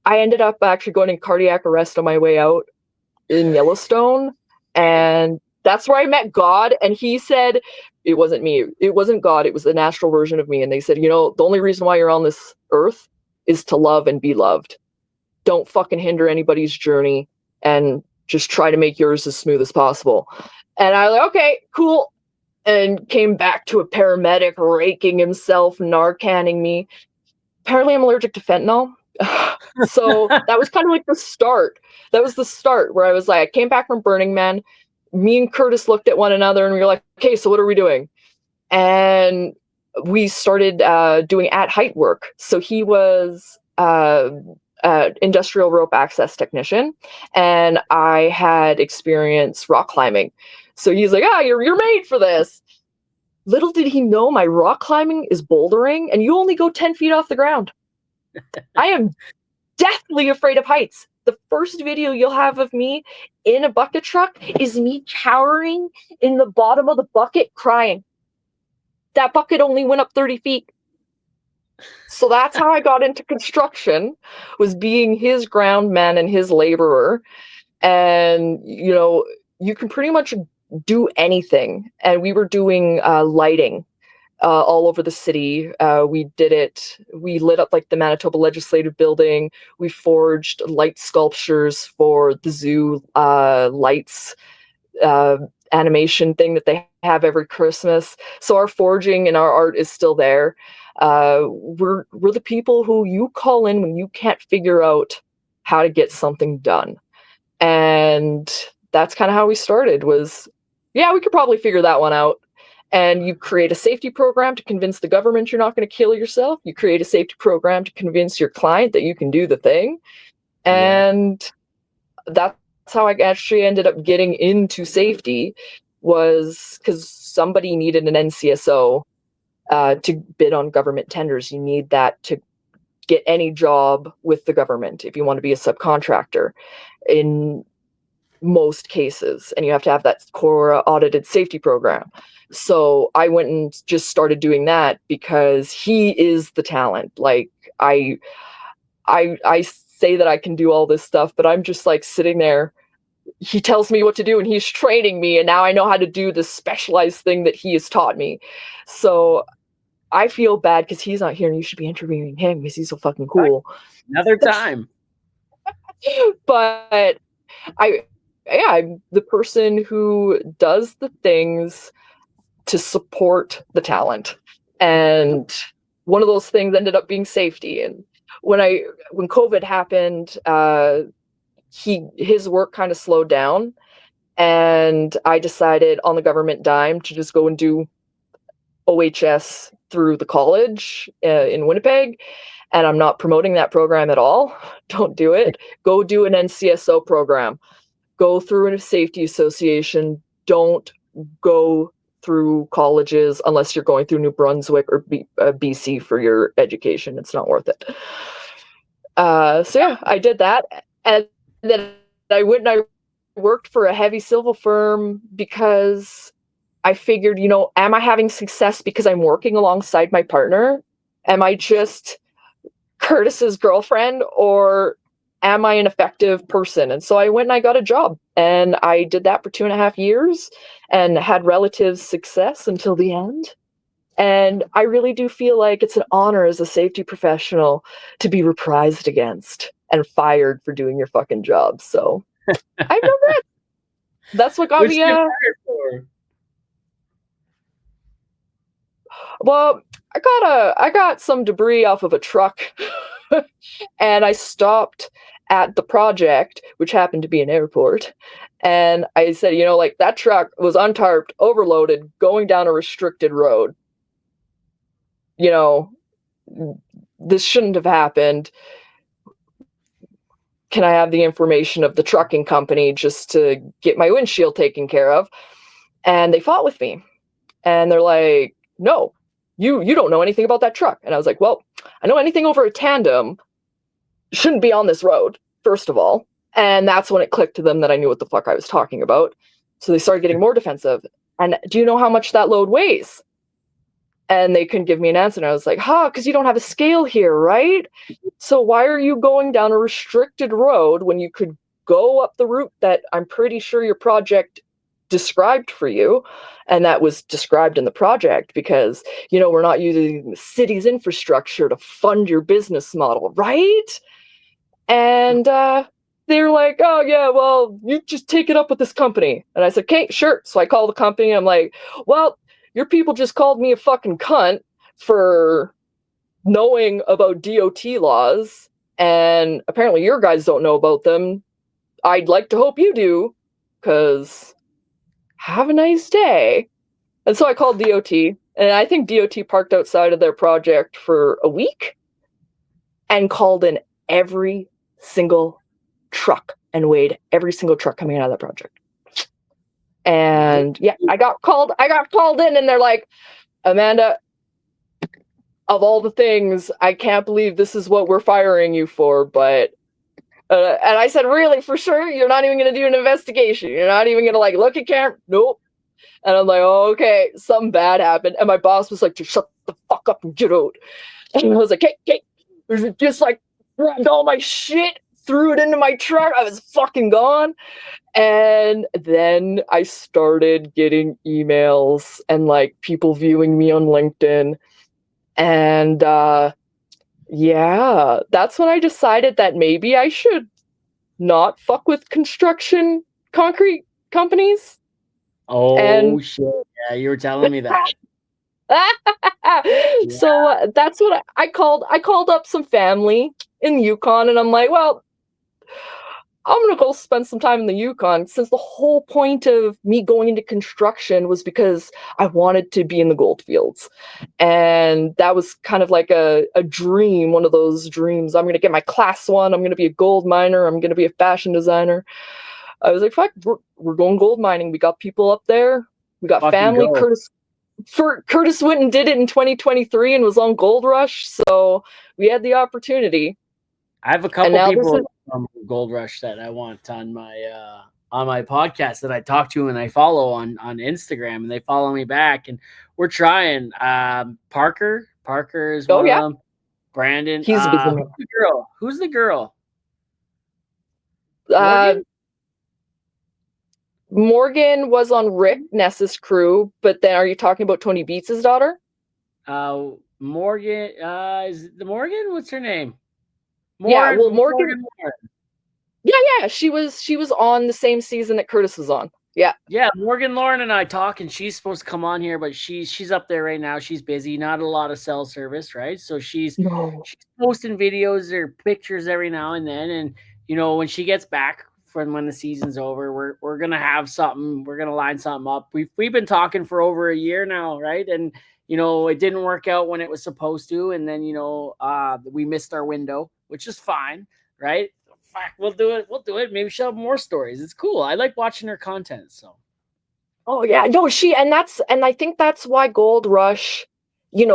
I ended up actually going in cardiac arrest on my way out in Yellowstone. And that's where I met God. And he said, it wasn't me. It wasn't God. It was the natural version of me. And they said, the only reason why you're on this earth is to love and be loved. Don't fucking hinder anybody's journey, and just try to make yours as smooth as possible. And I was like, okay, cool. And came back to a paramedic raking himself, Narcaning me. Apparently I'm allergic to fentanyl. So that was kind of like the start. That was the start where I was like, I came back from Burning Man. Me and Curtis looked at one another and we were like, okay, so what are we doing? And we started doing at height work. So he was industrial rope access technician, and I had experience rock climbing. So he's like, you're made for this. Little did he know my rock climbing is bouldering, and you only go 10 feet off the ground. I am deathly afraid of heights. The first video you'll have of me in a bucket truck is me cowering in the bottom of the bucket crying. That bucket only went up 30 feet. So that's how I got into construction, was being his ground man and his laborer. And, you can pretty much do anything. And we were doing lighting all over the city. We lit up like the Manitoba Legislative Building. We forged light sculptures for the zoo lights animation thing that they have every Christmas. So our forging and our art is still there. We're the people who you call in when you can't figure out how to get something done. And that's kind of how we started, was, yeah, we could probably figure that one out. And you create a safety program to convince the government you're not going to kill yourself. You create a safety program to convince your client that you can do the thing. And that's how I actually ended up getting into safety, was because somebody needed an NCSO to bid on government tenders. You need that to get any job with the government if you want to be a subcontractor in most cases, and you have to have that core audited safety program. So I went and just started doing that because he is the talent. Like, I say that I can do all this stuff, but I'm just like sitting there. He tells me what to do and he's training me, and now I know how to do this specialized thing that he has taught me. So I feel bad because he's not here, and you should be interviewing him because he's so fucking cool. Another time. But I'm the person who does the things to support the talent. And one of those things ended up being safety. And when COVID happened, his work kind of slowed down, and I decided on the government dime to just go and do OHS through the college in Winnipeg. And I'm not promoting that program at all. Don't do it. Go do an NCSO program. Go through a safety association. Don't go through colleges unless you're going through New Brunswick or BC for your education. It's not worth it. So yeah, I did that. And then I went and I worked for a heavy civil firm because I figured, am I having success because I'm working alongside my partner? Am I just Curtis's girlfriend, or am I an effective person? And so I went and I got a job, and I did that for 2.5 years and had relative success until the end. And I really do feel like it's an honor as a safety professional to be reprised against and fired for doing your fucking job. So I have no regrets. That's what got What'd me. you get fired for? Well, I got some debris off of a truck, and I stopped at the project, which happened to be an airport. And I said, like, that truck was untarped, overloaded, going down a restricted road. This shouldn't have happened. Can I have the information of the trucking company just to get my windshield taken care of? And they fought with me. And they're like, no, you don't know anything about that truck. And I was like, well, I know anything over a tandem shouldn't be on this road, first of all. And that's when it clicked to them that I knew what the fuck I was talking about. So they started getting more defensive. And do you know how much that load weighs? And they couldn't give me an answer. And I was like, because you don't have a scale here, right? So why are you going down a restricted road when you could go up the route that I'm pretty sure your project described for you? And that was described in the project because, we're not using the city's infrastructure to fund your business model, right? And they're like, oh, yeah, well, you just take it up with this company. And I said, okay, sure. So I call the company. And I'm like, well, your people just called me a fucking cunt for knowing about DOT laws. And apparently your guys don't know about them. I'd like to hope you do, because have a nice day. And so I called DOT. And I think DOT parked outside of their project for a week and called in every single truck and weighed every single truck coming out of that project. And yeah, I got called in, and they're like, Amanda, of all the things, I can't believe this is what we're firing you for. But and I said, really, for sure? You're not even going to do an investigation? You're not even going to look at camera? Nope. And I'm like, oh, okay, something bad happened. And my boss was like, just shut the fuck up and get out. And I was like, hey, just grabbed all my shit, threw it into my truck. I was fucking gone. And then I started getting emails and people viewing me on LinkedIn. And yeah, that's when I decided that maybe I should not fuck with construction concrete companies. Oh, shit. Yeah, you were telling me that. So that's what I called. I called up some family in Yukon, and I'm like, well, I'm gonna go spend some time in the Yukon, since the whole point of me going into construction was because I wanted to be in the gold fields. And that was kind of like a dream, one of those dreams. I'm gonna get my class 1, I'm gonna be a gold miner, I'm gonna be a fashion designer. I was like, fuck, we're going gold mining. We got people up there. We got Fucking family. go. Curtis went and did it in 2023 and was on Gold Rush, so we had the opportunity. I have a couple people from Gold Rush that I want on my podcast that I talk to and I follow on Instagram, and they follow me back, and we're trying. Parker is one of them. Brandon. He's a busy man. Who's the girl? Morgan was on Rick Ness's crew, but then are you talking about Tony Beats' daughter? Morgan. Is it the Morgan? What's her name? Morgan. Yeah. She was on the same season that Curtis was on. Yeah. Yeah, Morgan Lauren and I talk, and she's supposed to come on here, but she's up there right now. She's busy, not a lot of cell service, right? So she's posting videos or pictures every now and then, and when she gets back from when the season's over, we're gonna have something. We're gonna line something up. We've been talking for over a year now, right? And it didn't work out when it was supposed to, and then we missed our window, which is fine, right? Fuck, we'll do it. Maybe she'll have more stories. It's cool. I like watching her content. So. Oh yeah, no, and I think that's why Gold Rush,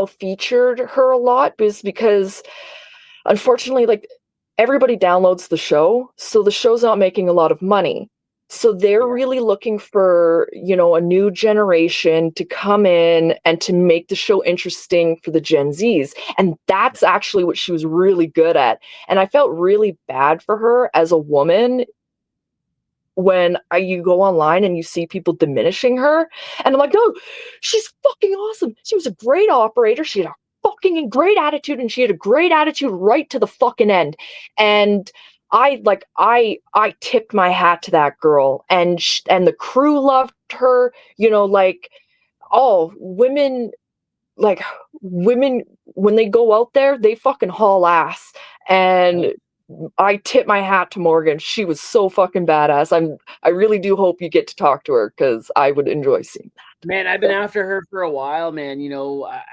featured her a lot, is because unfortunately, everybody downloads the show, so the show's not making a lot of money. So they're Yeah. really looking for, a new generation to come in and to make the show interesting for the Gen Zs. And that's actually what she was really good at. And I felt really bad for her as a woman when you go online and you see people diminishing her. And I'm like, no, she's fucking awesome. She was a great operator. She had a fucking great attitude, and she had a great attitude right to the fucking end. And I tipped my hat to that girl, and the crew loved her. Like, oh, women when they go out there, they fucking haul ass. And I tip my hat to Morgan. She was so fucking badass. I really do hope you get to talk to her, because I would enjoy seeing Man, I've been after her for a while, man.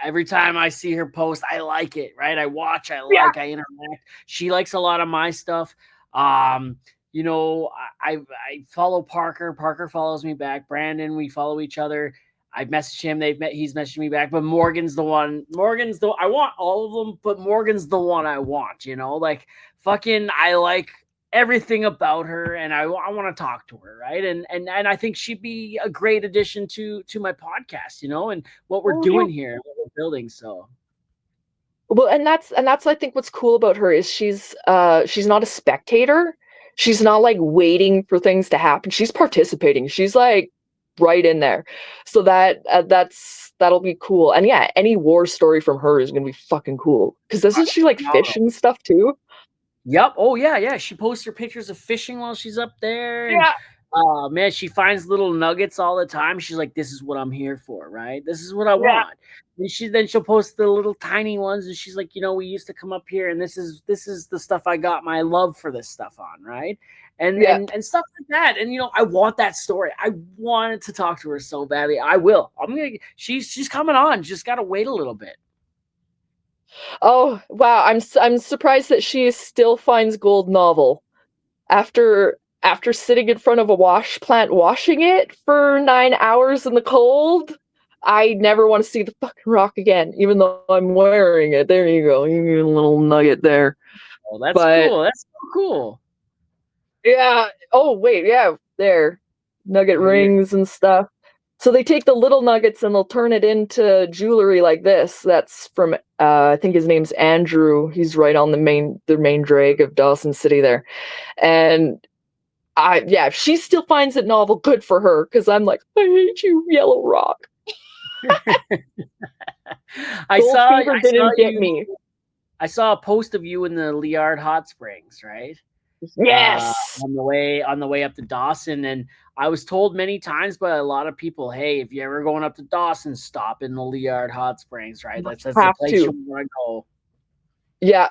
Every time I see her post, I like it, right? I watch, that. I interact. She likes a lot of my stuff. Um, I follow Parker. Parker follows me back. Brandon, we follow each other. I messaged him. He's messaged me back. But Morgan's the one. I want all of them, but Morgan's the one I want. Like fucking. I like everything about her, and I want to talk to her, right? And I think she'd be a great addition to my podcast, and what we're Oh yeah. doing here, what we're building. So Well, and that's I think what's cool about her is she's not a spectator. She's not like waiting for things to happen. She's participating. She's like right in there. So that'll be cool. And yeah, any war story from her is gonna be fucking cool. Because doesn't she like fish phenomenal. and stuff too? Yep. Oh yeah, yeah. She posts her pictures of fishing while she's up there, and Yeah, man, she finds little nuggets all the time. She's like, "This is what I'm here for, right? This is what I yeah, want." And she'll post the little tiny ones, and she's like, "We used to come up here, and this is the stuff I got my love for this stuff on, right?" And yeah. and and stuff like that. And I want that story. I wanted to talk to her so badly. I will. I'm gonna. She's coming on. Just gotta wait a little bit. Oh wow, I'm surprised that she still finds gold novel after sitting in front of a wash plant washing it for 9 hours in the cold. I never want to see the fucking rock again, even though I'm wearing it. There you go. You get a little nugget there. Oh, that's But cool. That's so cool. yeah. Oh wait, yeah, there. Nugget Here you. rings and stuff. So they take the little nuggets and they'll turn it into jewelry like this. That's from I think his name's Andrew. He's right on the main drag of Dawson City there. And yeah, if she still finds it novel, good for her, because I'm like, I hate you, Yellow Rock. I Gold saw fever I saw didn't get you. me. I saw a post of you in the Liard Hot Springs, right? Yes. On the way up to Dawson, and I was told many times by a lot of people, "Hey, if you're ever going up to Dawson, stop in the Liard Hot Springs, right? That's the Have place you to. want to go." Yeah.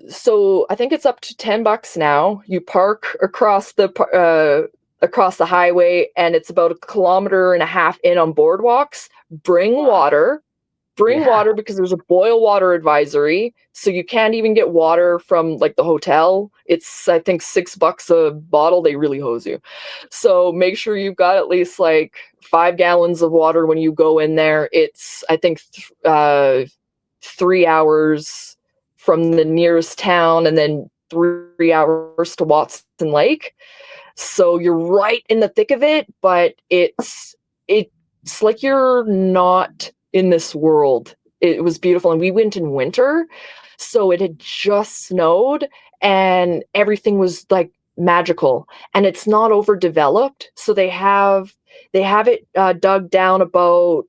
So I think it's up to $10 now. You park across the highway, and it's about 1.5 kilometers in on boardwalks. Bring Wow. water. Bring Yeah. water, because there's a boil water advisory. So you can't even get water from like the hotel. It's, I think, $6 a bottle. They really hose you. So make sure you've got at least like 5 gallons of water when you go in there. It's, I think, 3 hours from the nearest town, and then 3 hours to Watson Lake. So you're right in the thick of it, but it's like you're not in this world. It was beautiful, and we went in winter, so it had just snowed, and everything was like magical. And it's not overdeveloped, so they have it dug down about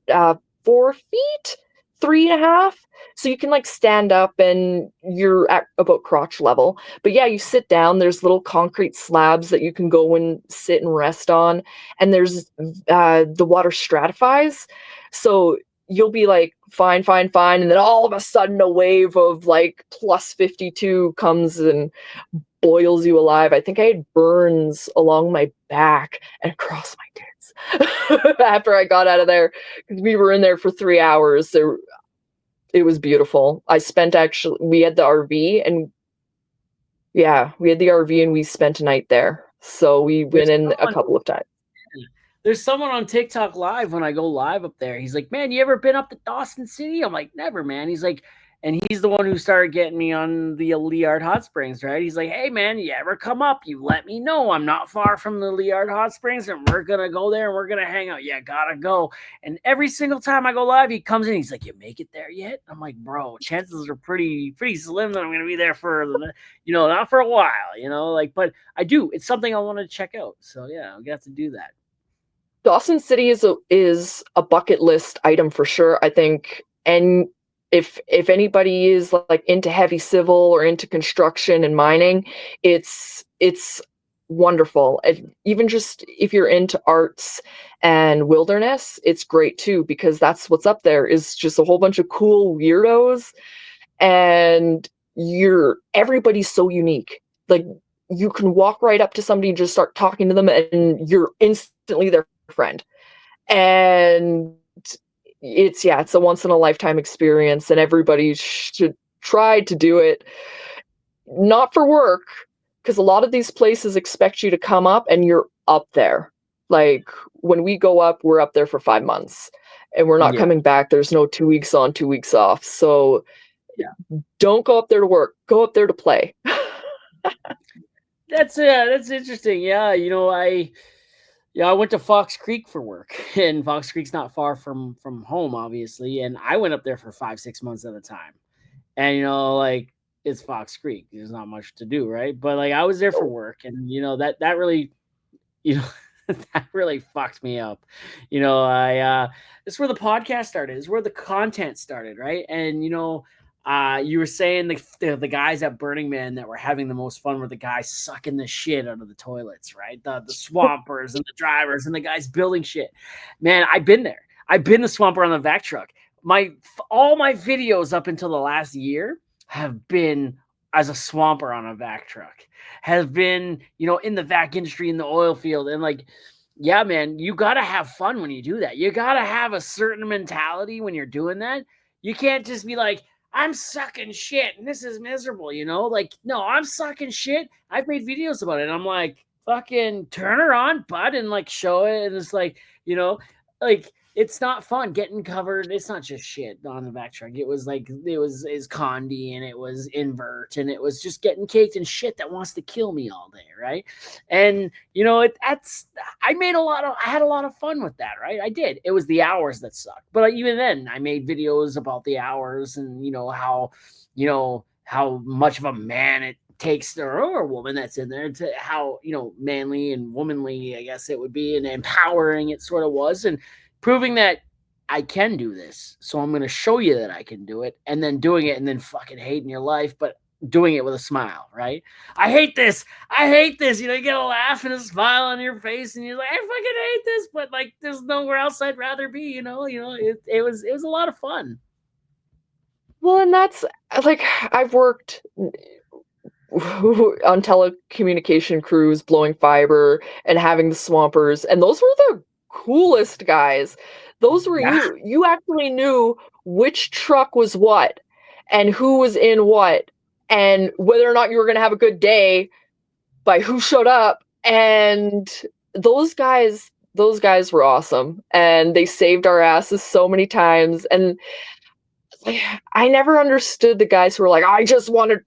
4 feet, 3.5, so you can like stand up and you're at about crotch level. But yeah, you sit down. There's little concrete slabs that you can go and sit and rest on, and there's the water stratifies, so you'll be like fine, fine, fine, and then all of a sudden a wave of like plus 52 comes and boils you alive. I think I had burns along my back and across my tits after I got out of there, because we were in there for 3 hours. It was beautiful. We had the RV, and yeah, we had the RV and we spent a night there. So we went There's in a someone couple of times. there's someone on TikTok live when I go live up there. He's like, "Man, you ever been up to Dawson City?" I'm like, "Never, man." He's like, And he's the one who started getting me on the Liard Hot Springs, right? He's like, hey, man, you ever come up, you let me know. I'm not far from the Liard Hot Springs, and we're going to go there, and we're going to hang out. Yeah, gotta go. And every single time I go live, he comes in, he's like, you make it there yet? I'm like, bro, chances are pretty slim that I'm going to be there for, not for a while, but I do. It's something I want to check out. So, yeah, I'm going to have to do that. Dawson City is a bucket list item for sure, I think. And if anybody is like into heavy civil or into construction and mining, it's wonderful. And even just if you're into arts and wilderness, it's great too, because that's what's up there is just a whole bunch of cool weirdos, and everybody's so unique. Like, you can walk right up to somebody and just start talking to them, and you're instantly their friend. And it's a once in a lifetime experience, and everybody should try to do it. Not for work, because a lot of these places expect you to come up and you're up there. Like, when we go up, we're up there for 5 months, and we're not coming back. There's no 2 weeks on, 2 weeks off. So don't go up there to work. Go up there to play. That's interesting. Yeah, I went to Fox Creek for work, and Fox Creek's not far from home, obviously. And I went up there for 5-6 months at a time. And it's Fox Creek. There's not much to do, right? But I was there for work, and that really, that really fucked me up. This is where the podcast started. This is where the content started, right? And you were saying the guys at Burning Man that were having the most fun were the guys sucking the shit out of the toilets, right? The swampers and the drivers and the guys building shit. Man, I've been there. I've been the swamper on the vac truck. All my videos up until the last year have been as a swamper on a vac truck, have been, in the vac industry, in the oil field. And yeah, man, you got to have fun when you do that. You got to have a certain mentality when you're doing that. You can't just be like, I'm sucking shit and this is miserable, no, I'm sucking shit. I've made videos about it. And I'm like, fucking turn her on, bud, and show it. And it's it's not fun getting covered. It's not just shit on the back truck. It was Condi, and it was invert, and it was just getting caked in shit that wants to kill me all day, right? And I had a lot of fun with that, right? I did. It was the hours that sucked, but even then, I made videos about the hours and how much of a man it takes, or a woman that's in there, to how manly and womanly, I guess it would be, and empowering it sort of was, and proving that I can do this. So I'm going to show you that I can do it, and then doing it, and then fucking hating your life, but doing it with a smile, right? I hate this. You get a laugh and a smile on your face, and you're like, I fucking hate this, but there's nowhere else I'd rather be, it was a lot of fun. Well, and that's I've worked on telecommunication crews, blowing fiber and having the swampers, and those were the coolest guys. Those were you actually knew which truck was what and who was in what, and whether or not you were going to have a good day by who showed up. And those guys were awesome, and they saved our asses so many times. And I never understood the guys who were like, I just want to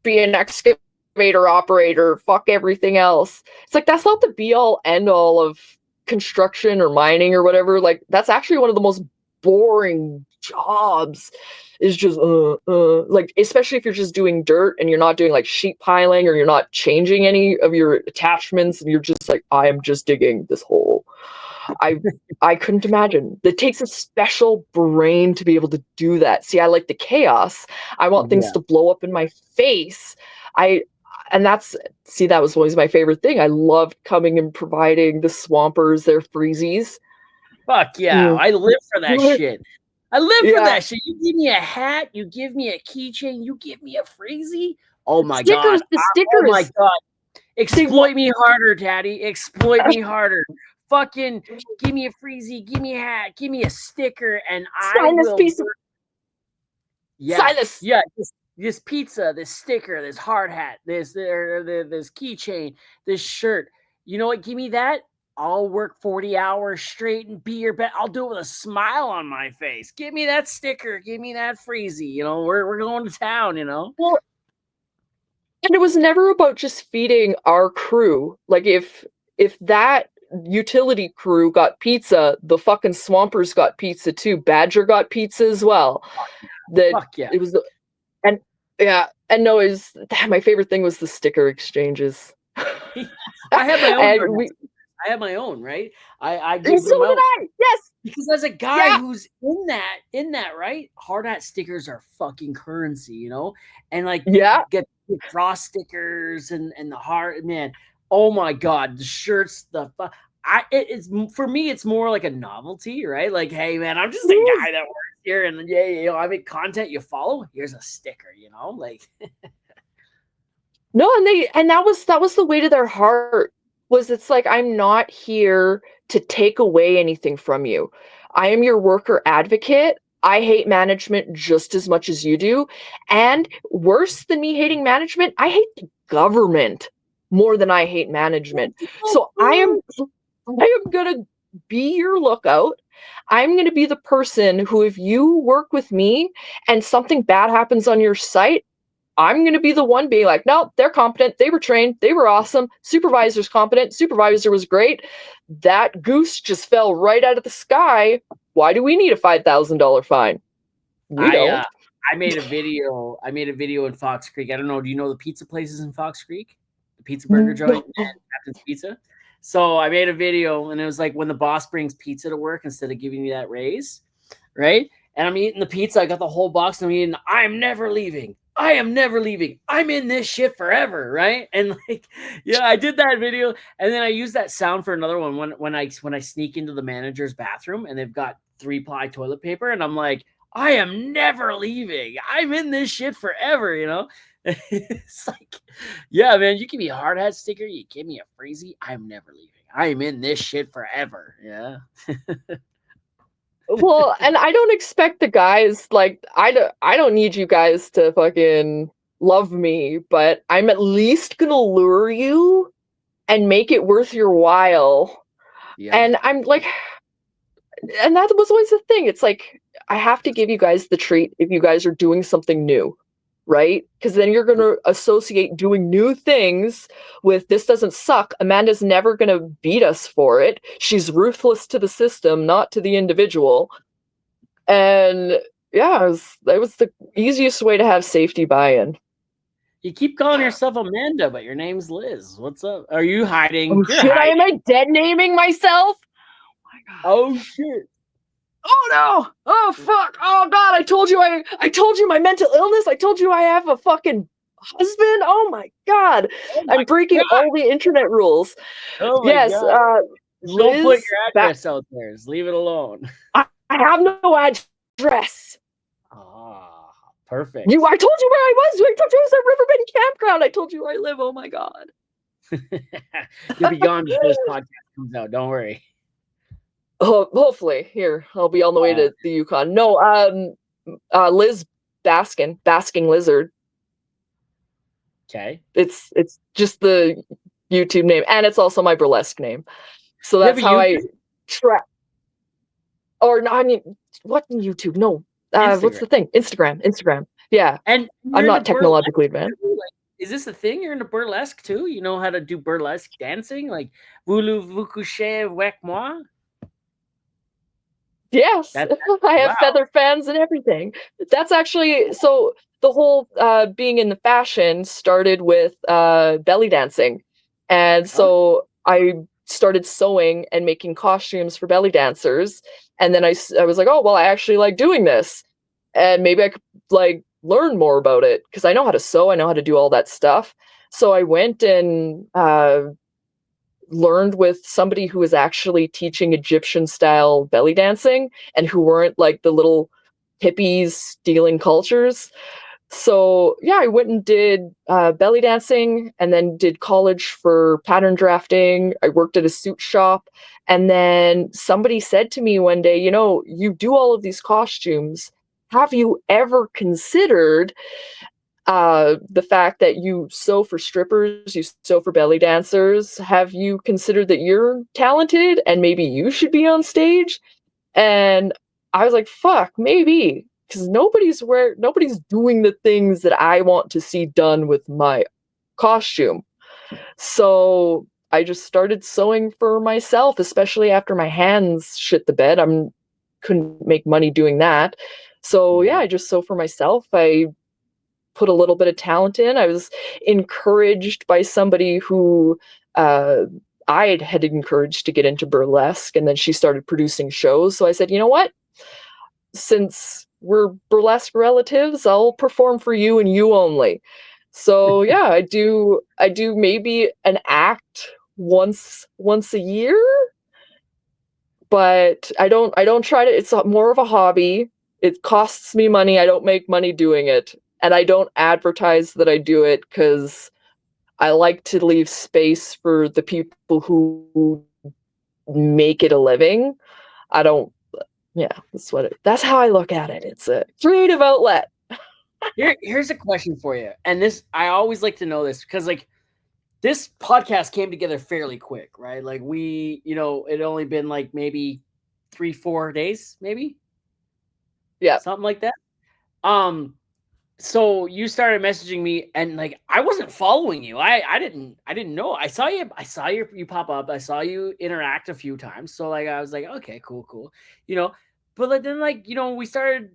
be an excavator operator, fuck everything else. It's that's not the be all end all of construction or mining or whatever. That's actually one of the most boring jobs, is just especially if you're just doing dirt and you're not doing sheet piling, or you're not changing any of your attachments, and you're just I am just digging this hole. I couldn't imagine. It takes a special brain to be able to do that. See, I like the chaos. I want things to blow up in my face. That was always my favorite thing. I loved coming and providing the swampers their freezies. Fuck yeah. I live for that shit. I live for that shit. You give me a hat, you give me a keychain, you give me a freezie. Oh my god. The stickers. Oh my god. Exploit me harder, Daddy. Exploit me harder. Fucking give me a freezie, give me a hat, give me a sticker, and I will. Sign this. Yeah. This pizza, this sticker, this hard hat, this keychain, this shirt. You know what? Give me that, I'll work 40 hours straight and be your best. I'll do it with a smile on my face. Give me that sticker. Give me that freezy. You know, we're going to town, you know? Well, and it was never about just feeding our crew. Like if that utility crew got pizza, the fucking Swampers got pizza too. Badger got pizza as well. That Fuck yeah. it was and yeah, and no, it was my favorite thing was the sticker exchanges. I have my own. And we I have my own, right? I and give so them did out I. Yes. because as a guy Yeah. who's in that, right? Hard hat stickers are fucking currency, you know? And like Yeah. get frost stickers and the heart, man. Oh my god, the shirts, it's for me, it's more like a novelty, right? Like, hey man, I'm just a guy that works here, and yeah, you know, I make content you follow. Here's a sticker, you know, like. No, and that was the way to their heart was it's like I'm not here to take away anything from you. I am your worker advocate. I hate management just as much as you do. And worse than me hating management, I hate the government more than I hate management. So I am gonna be your lookout. I'm gonna be the person who, if you work with me and something bad happens on your site, I'm going to be the one being like, no, they're competent. They were trained. They were awesome. Supervisor's competent. Supervisor was great. That goose just fell right out of the sky. Why do we need a $5,000 fine? We don't. I made a video. I made a video in Fox Creek. I don't know. Do you know the pizza places in Fox Creek? The pizza burger joint and Captain's Pizza. So I made a video, and it was like when the boss brings pizza to work instead of giving you that raise, right? And I'm eating the pizza. I got the whole box, and I'm eating. I'm never leaving. I am never leaving. I'm in this shit forever, right? And like, yeah, I did that video, and then I used that sound for another one when I sneak into the manager's bathroom, and they've got 3-ply toilet paper, and I'm like, I am never leaving. I'm in this shit forever, you know? It's like, yeah, man, you give me a hard hat sticker, you give me a freezy, I'm never leaving. I am in this shit forever. Yeah. Well, and I don't expect the guys like I don't need you guys to fucking love me, but I'm at least gonna lure you and make it worth your while. Yeah. And I'm like, and that was always the thing. It's like I have to give you guys the treat if you guys are doing something new, right? Because then you're going to associate doing new things with this doesn't suck. Amanda's never going to beat us for it. She's ruthless to the system, not to the individual. And yeah, that was the easiest way to have safety buy-in. You keep calling yourself Amanda, but your name's Liz. What's up? Are you hiding? Oh You're shit! hiding. Am I dead naming myself? Oh shit! Oh no! Oh fuck! Oh god! I told you my mental illness. I told you I have a fucking husband. Oh my god! Oh my I'm breaking god. all the internet rules. Oh my Yes, god! Don't put Liz. your address out there. Just leave it alone. I have no address. Ah, perfect. I told you where I was. I told you I was at Riverbend Campground. I told you where I live. Oh my god. You'll be gone before this podcast comes out. Don't worry. Hopefully, here I'll be on the way to the Yukon. No, Liz Basking Lizard. Okay. It's just the YouTube name, and it's also my burlesque name. So that's how I track. Or no, I mean, what YouTube? No, what's the thing? Instagram. Yeah, and I'm not technologically advanced. Like, is this a thing? You're into burlesque too? You know how to do burlesque dancing, like voulez-vous coucher avec moi? Yes, I have feather fans and everything. That's actually so. The whole being in the fashion started with belly dancing, and so I started sewing and making costumes for belly dancers. And then I was like, oh well, I actually like doing this, and maybe I could like learn more about it because I know how to sew, I know how to do all that stuff. So I went and learned with somebody who was actually teaching Egyptian style belly dancing and who weren't like the little hippies stealing cultures. So yeah, I went and did belly dancing and then did college for pattern drafting. I worked at a suit shop. And then somebody said to me one day, you know, you do all of these costumes. Have you ever considered the fact that you sew for strippers, you sew for belly dancers. Have you considered that you're talented and maybe you should be on stage? And I was like, fuck, maybe. Because nobody's doing the things that I want to see done with my costume. So I just started sewing for myself, especially after my hands shit the bed. Couldn't make money doing that. So yeah, I just sew for myself. I put a little bit of talent in. I was encouraged by somebody who I had encouraged to get into burlesque, and then she started producing shows. So I said, you know what? Since we're burlesque relatives, I'll perform for you and you only. So yeah, I do maybe an act once a year, but I don't try to. It's more of a hobby. It costs me money. I don't make money doing it, and I don't advertise that I do it because I like to leave space for the people who make it a living. I don't. Yeah, that's how I look at it. It's a creative outlet. Here's a question for you, and this I always like to know this because like this podcast came together fairly quick, right? Like we, it only been like maybe 3-4 days, maybe, Yeah, something like that. So you started messaging me, and like I wasn't following you. I didn't know. I saw you pop up. I saw you interact a few times. So like I was like, okay, cool, But like, then like we started.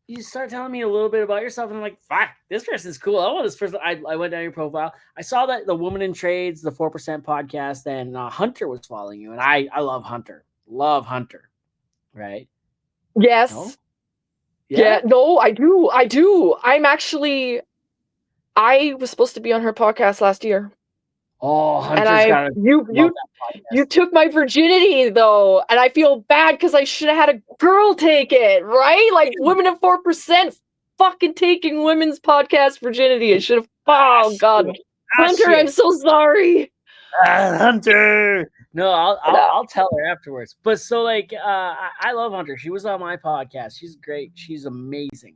You start telling me a little bit about yourself, and I'm like, fuck, this person's cool. I want this person. I went down your profile. I saw that the Woman in Trades, the 4% podcast, and Hunter was following you, and I love Hunter. Love Hunter, right? yes. No? Yeah, no, I do. I was supposed to be on her podcast last year. Oh, Hunter's got you took my virginity though, and I feel bad because I should have had a girl take it, right? Like women of 4% fucking taking women's podcast virginity. I should have. Oh God, Hunter, shit. I'm so sorry. Hunter. No, I'll tell her afterwards. But so like, I love Hunter. She was on my podcast. She's great. She's amazing.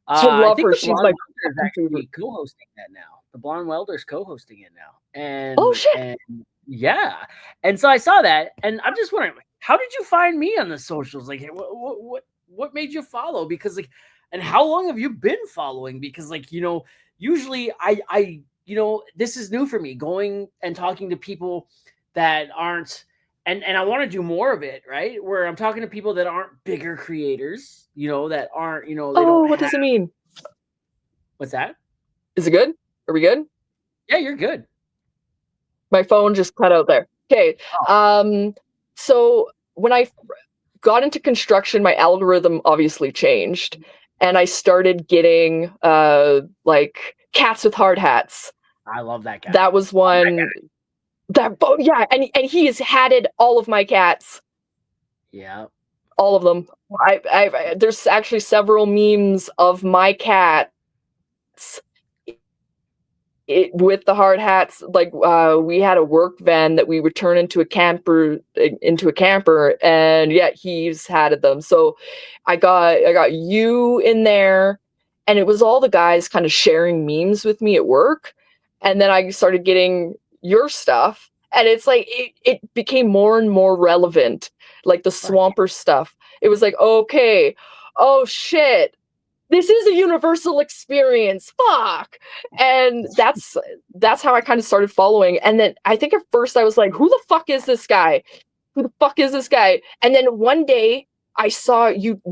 I think her. She's my is actually co-hosting that now. The Blonde Welder's co-hosting it now. And oh shit. And yeah. And so I saw that, and I'm just wondering, how did you find me on the socials? Like, what made you follow? Because like, and how long have you been following? Because like, usually I this is new for me, going and talking to people that aren't. And I want to do more of it, right? Where I'm talking to people that aren't bigger creators, that aren't, they don't. What does it mean? What's that? Is it good? Are we good? Yeah, you're good. My phone just cut out there. Okay. Oh. So when I got into construction, my algorithm obviously changed, and I started getting like cats with hard hats. I love that guy. That was one. Yeah, and he has hatted all of my cats. Yeah, all of them. I there's actually several memes of my cats with the hard hats. Like we had a work van that we would turn into a camper, and yeah, he's hatted them. So I got you in there, and it was all the guys kind of sharing memes with me at work, and then I started getting your stuff, and it's like it became more and more relevant, like the Swamper stuff. It was like, okay, oh shit, this is a universal experience, fuck. And that's how I kind of started following. And then I think at first I was like, who the fuck is this guy? And then one day I saw you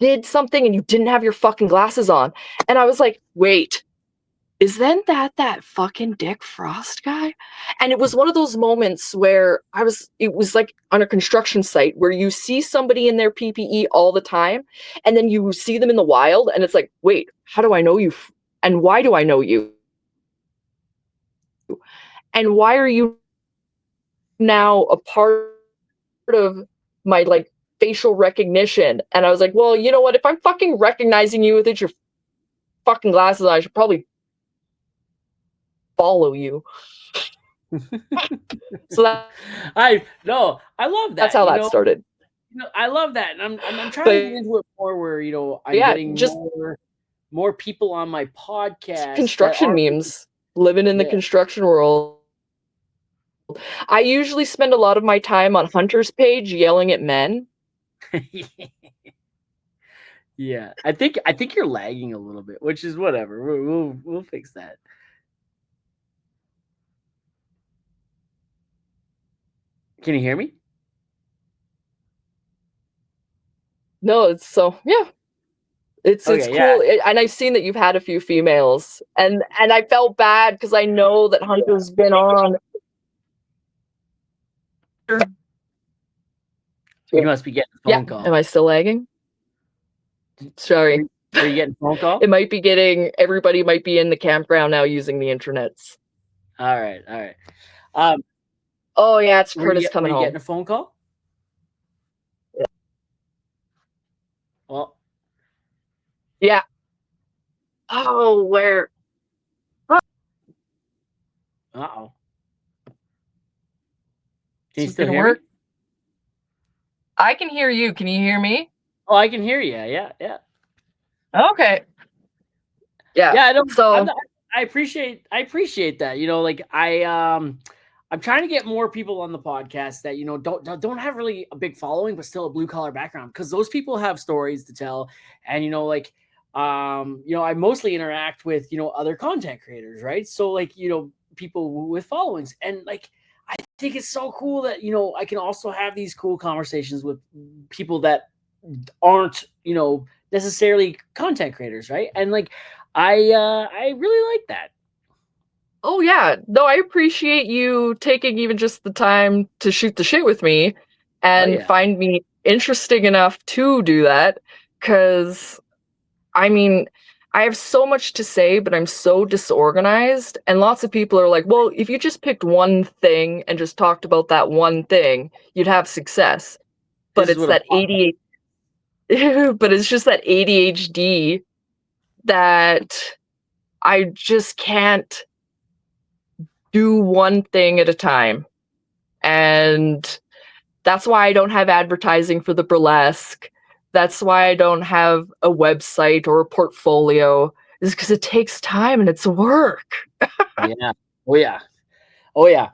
did something and you didn't have your fucking glasses on, and I was like, wait, isn't that fucking Dick Frost guy? And it was one of those moments where it was like on a construction site where you see somebody in their PPE all the time, and then you see them in the wild, and it's like, wait, how do I know you? And why do I know you? And why are you now a part of my like facial recognition? And I was like, well, you know what? If I'm fucking recognizing you with your fucking glasses on, I should probably follow you. So I love that. That's how that started. I love that, and I'm trying to get into it more where I'm getting more. more people on my podcast Construction memes, living in the construction world. I usually spend a lot of my time on Hunter's page yelling at men. Yeah, I think you're lagging a little bit, which is whatever. We'll fix that. Can you hear me? No, it's Okay, cool, and I've seen that you've had a few females, and I felt bad because I know that Hunter's been on. You must be getting a phone call. Am I still lagging? Sorry. Are you getting a phone call? It might be everybody might be in the campground now using the internets. All right. Oh yeah, it's Curtis coming home. Were you getting a phone call? Yeah. Well. Yeah. Oh, where? Uh-oh. Can you still hear me? I can hear you. Can you hear me? Oh, I can hear you. Yeah. Okay. Yeah. I appreciate that. Like I'm trying to get more people on the podcast that don't have really a big following, but still a blue collar background, because those people have stories to tell, and I mostly interact with other content creators, right? So people with followings, and I think it's so cool that I can also have these cool conversations with people that aren't necessarily content creators, right? And I really like that. Oh yeah, no, I appreciate you taking even just the time to shoot the shit with me and find me interesting enough to do that, because I mean, I have so much to say, but I'm so disorganized, and lots of people are like, well, if you just picked one thing and just talked about that one thing, you'd have success. But it's that ADHD, but it's just that ADHD that I just can't do one thing at a time. And that's why I don't have advertising for the burlesque. That's why I don't have a website or a portfolio, is because it takes time and it's work. Yeah. Oh yeah.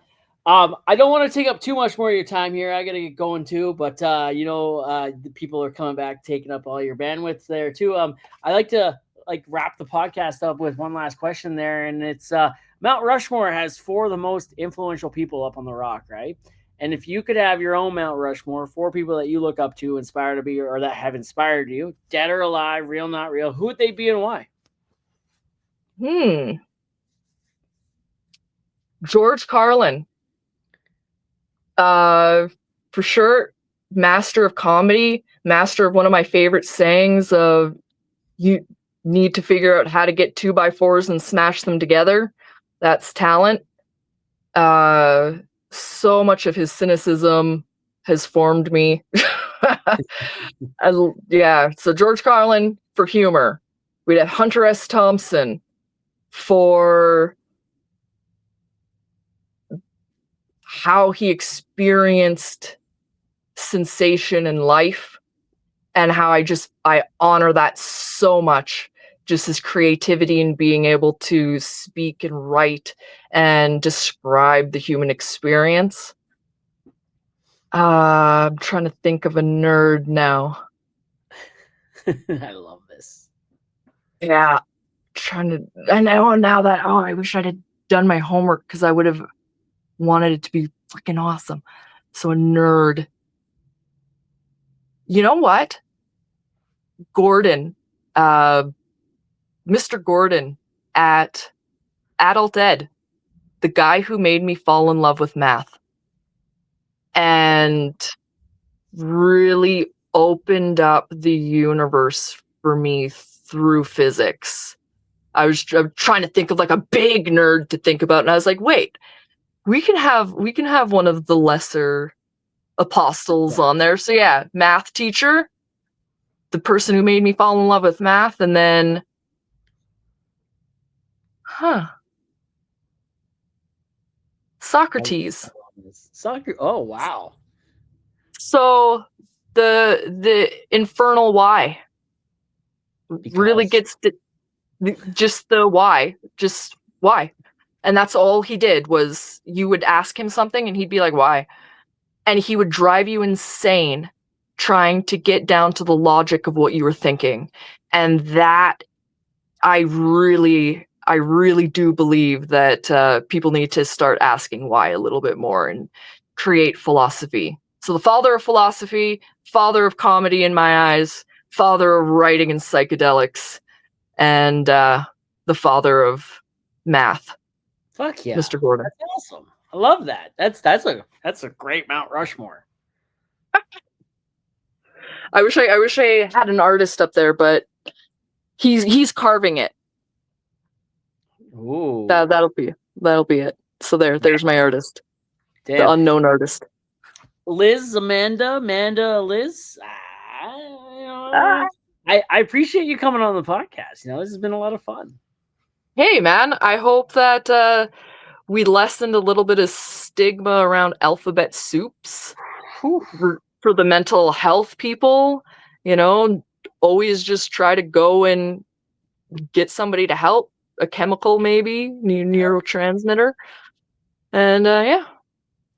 I don't want to take up too much more of your time here. I gotta get going too, but the people are coming back, taking up all your bandwidth there too. I like to wrap the podcast up with one last question there, and it's Mount Rushmore has 4 of the most influential people up on the rock, right? And if you could have your own Mount Rushmore, 4 people that you look up to, inspire to be, or that have inspired you, dead or alive, real, not real, who would they be and why? George Carlin. For sure, master of comedy, master of one of my favorite sayings of, you need to figure out how to get 2x4s and smash them together. That's talent. So much of his cynicism has formed me. So George Carlin for humor. We'd have Hunter S. Thompson for how he experienced sensation in life, and how I honor that so much, just his creativity and being able to speak and write and describe the human experience. I'm trying to think of a nerd now. I love this. Yeah. I know now that, I wish I'd have done my homework, because I would have wanted it to be freaking awesome. So a nerd. You know what? Gordon, Mr. Gordon at Adult Ed, the guy who made me fall in love with math and really opened up the universe for me through physics. I'm trying to think of a big nerd to think about, and I was like, wait, we can have one of the lesser apostles on there. So yeah, math teacher, the person who made me fall in love with math, and then Socrates. Oh wow. So the infernal why really gets to Just the why. Just why. And that's all he did was you would ask him something and he'd be like, why? And he would drive you insane trying to get down to the logic of what you were thinking. And that I really do believe that people need to start asking why a little bit more and create philosophy. So the father of philosophy, father of comedy in my eyes, father of writing and psychedelics, and the father of math. Fuck yeah, Mr. Gordon. That's awesome. I love that. That's a great Mount Rushmore. I wish I had an artist up there, but he's carving it. Ooh, That'll be it. So there's my artist. damn. The unknown artist. Liz, Amanda, Liz. I appreciate you coming on the podcast. This has been a lot of fun. Hey, man, I hope that we lessened a little bit of stigma around alphabet soups for the mental health people. Always just try to go and get somebody to help, a chemical maybe, neurotransmitter. And yeah,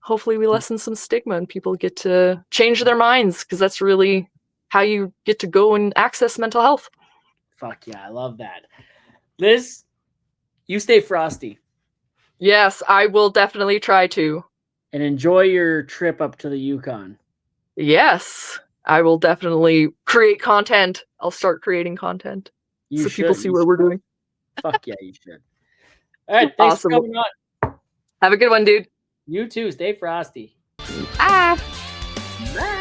hopefully we lessen some stigma and people get to change their minds, because that's really how you get to go and access mental health. Fuck yeah, I love that. Liz, you stay frosty. Yes, I will definitely try to. And enjoy your trip up to the Yukon. Yes, I will definitely create content. I'll start creating content people see what we're doing. Fuck yeah, you should. All right, thanks for coming on. Have a good one, dude. You too. Stay frosty. Bye. Bye.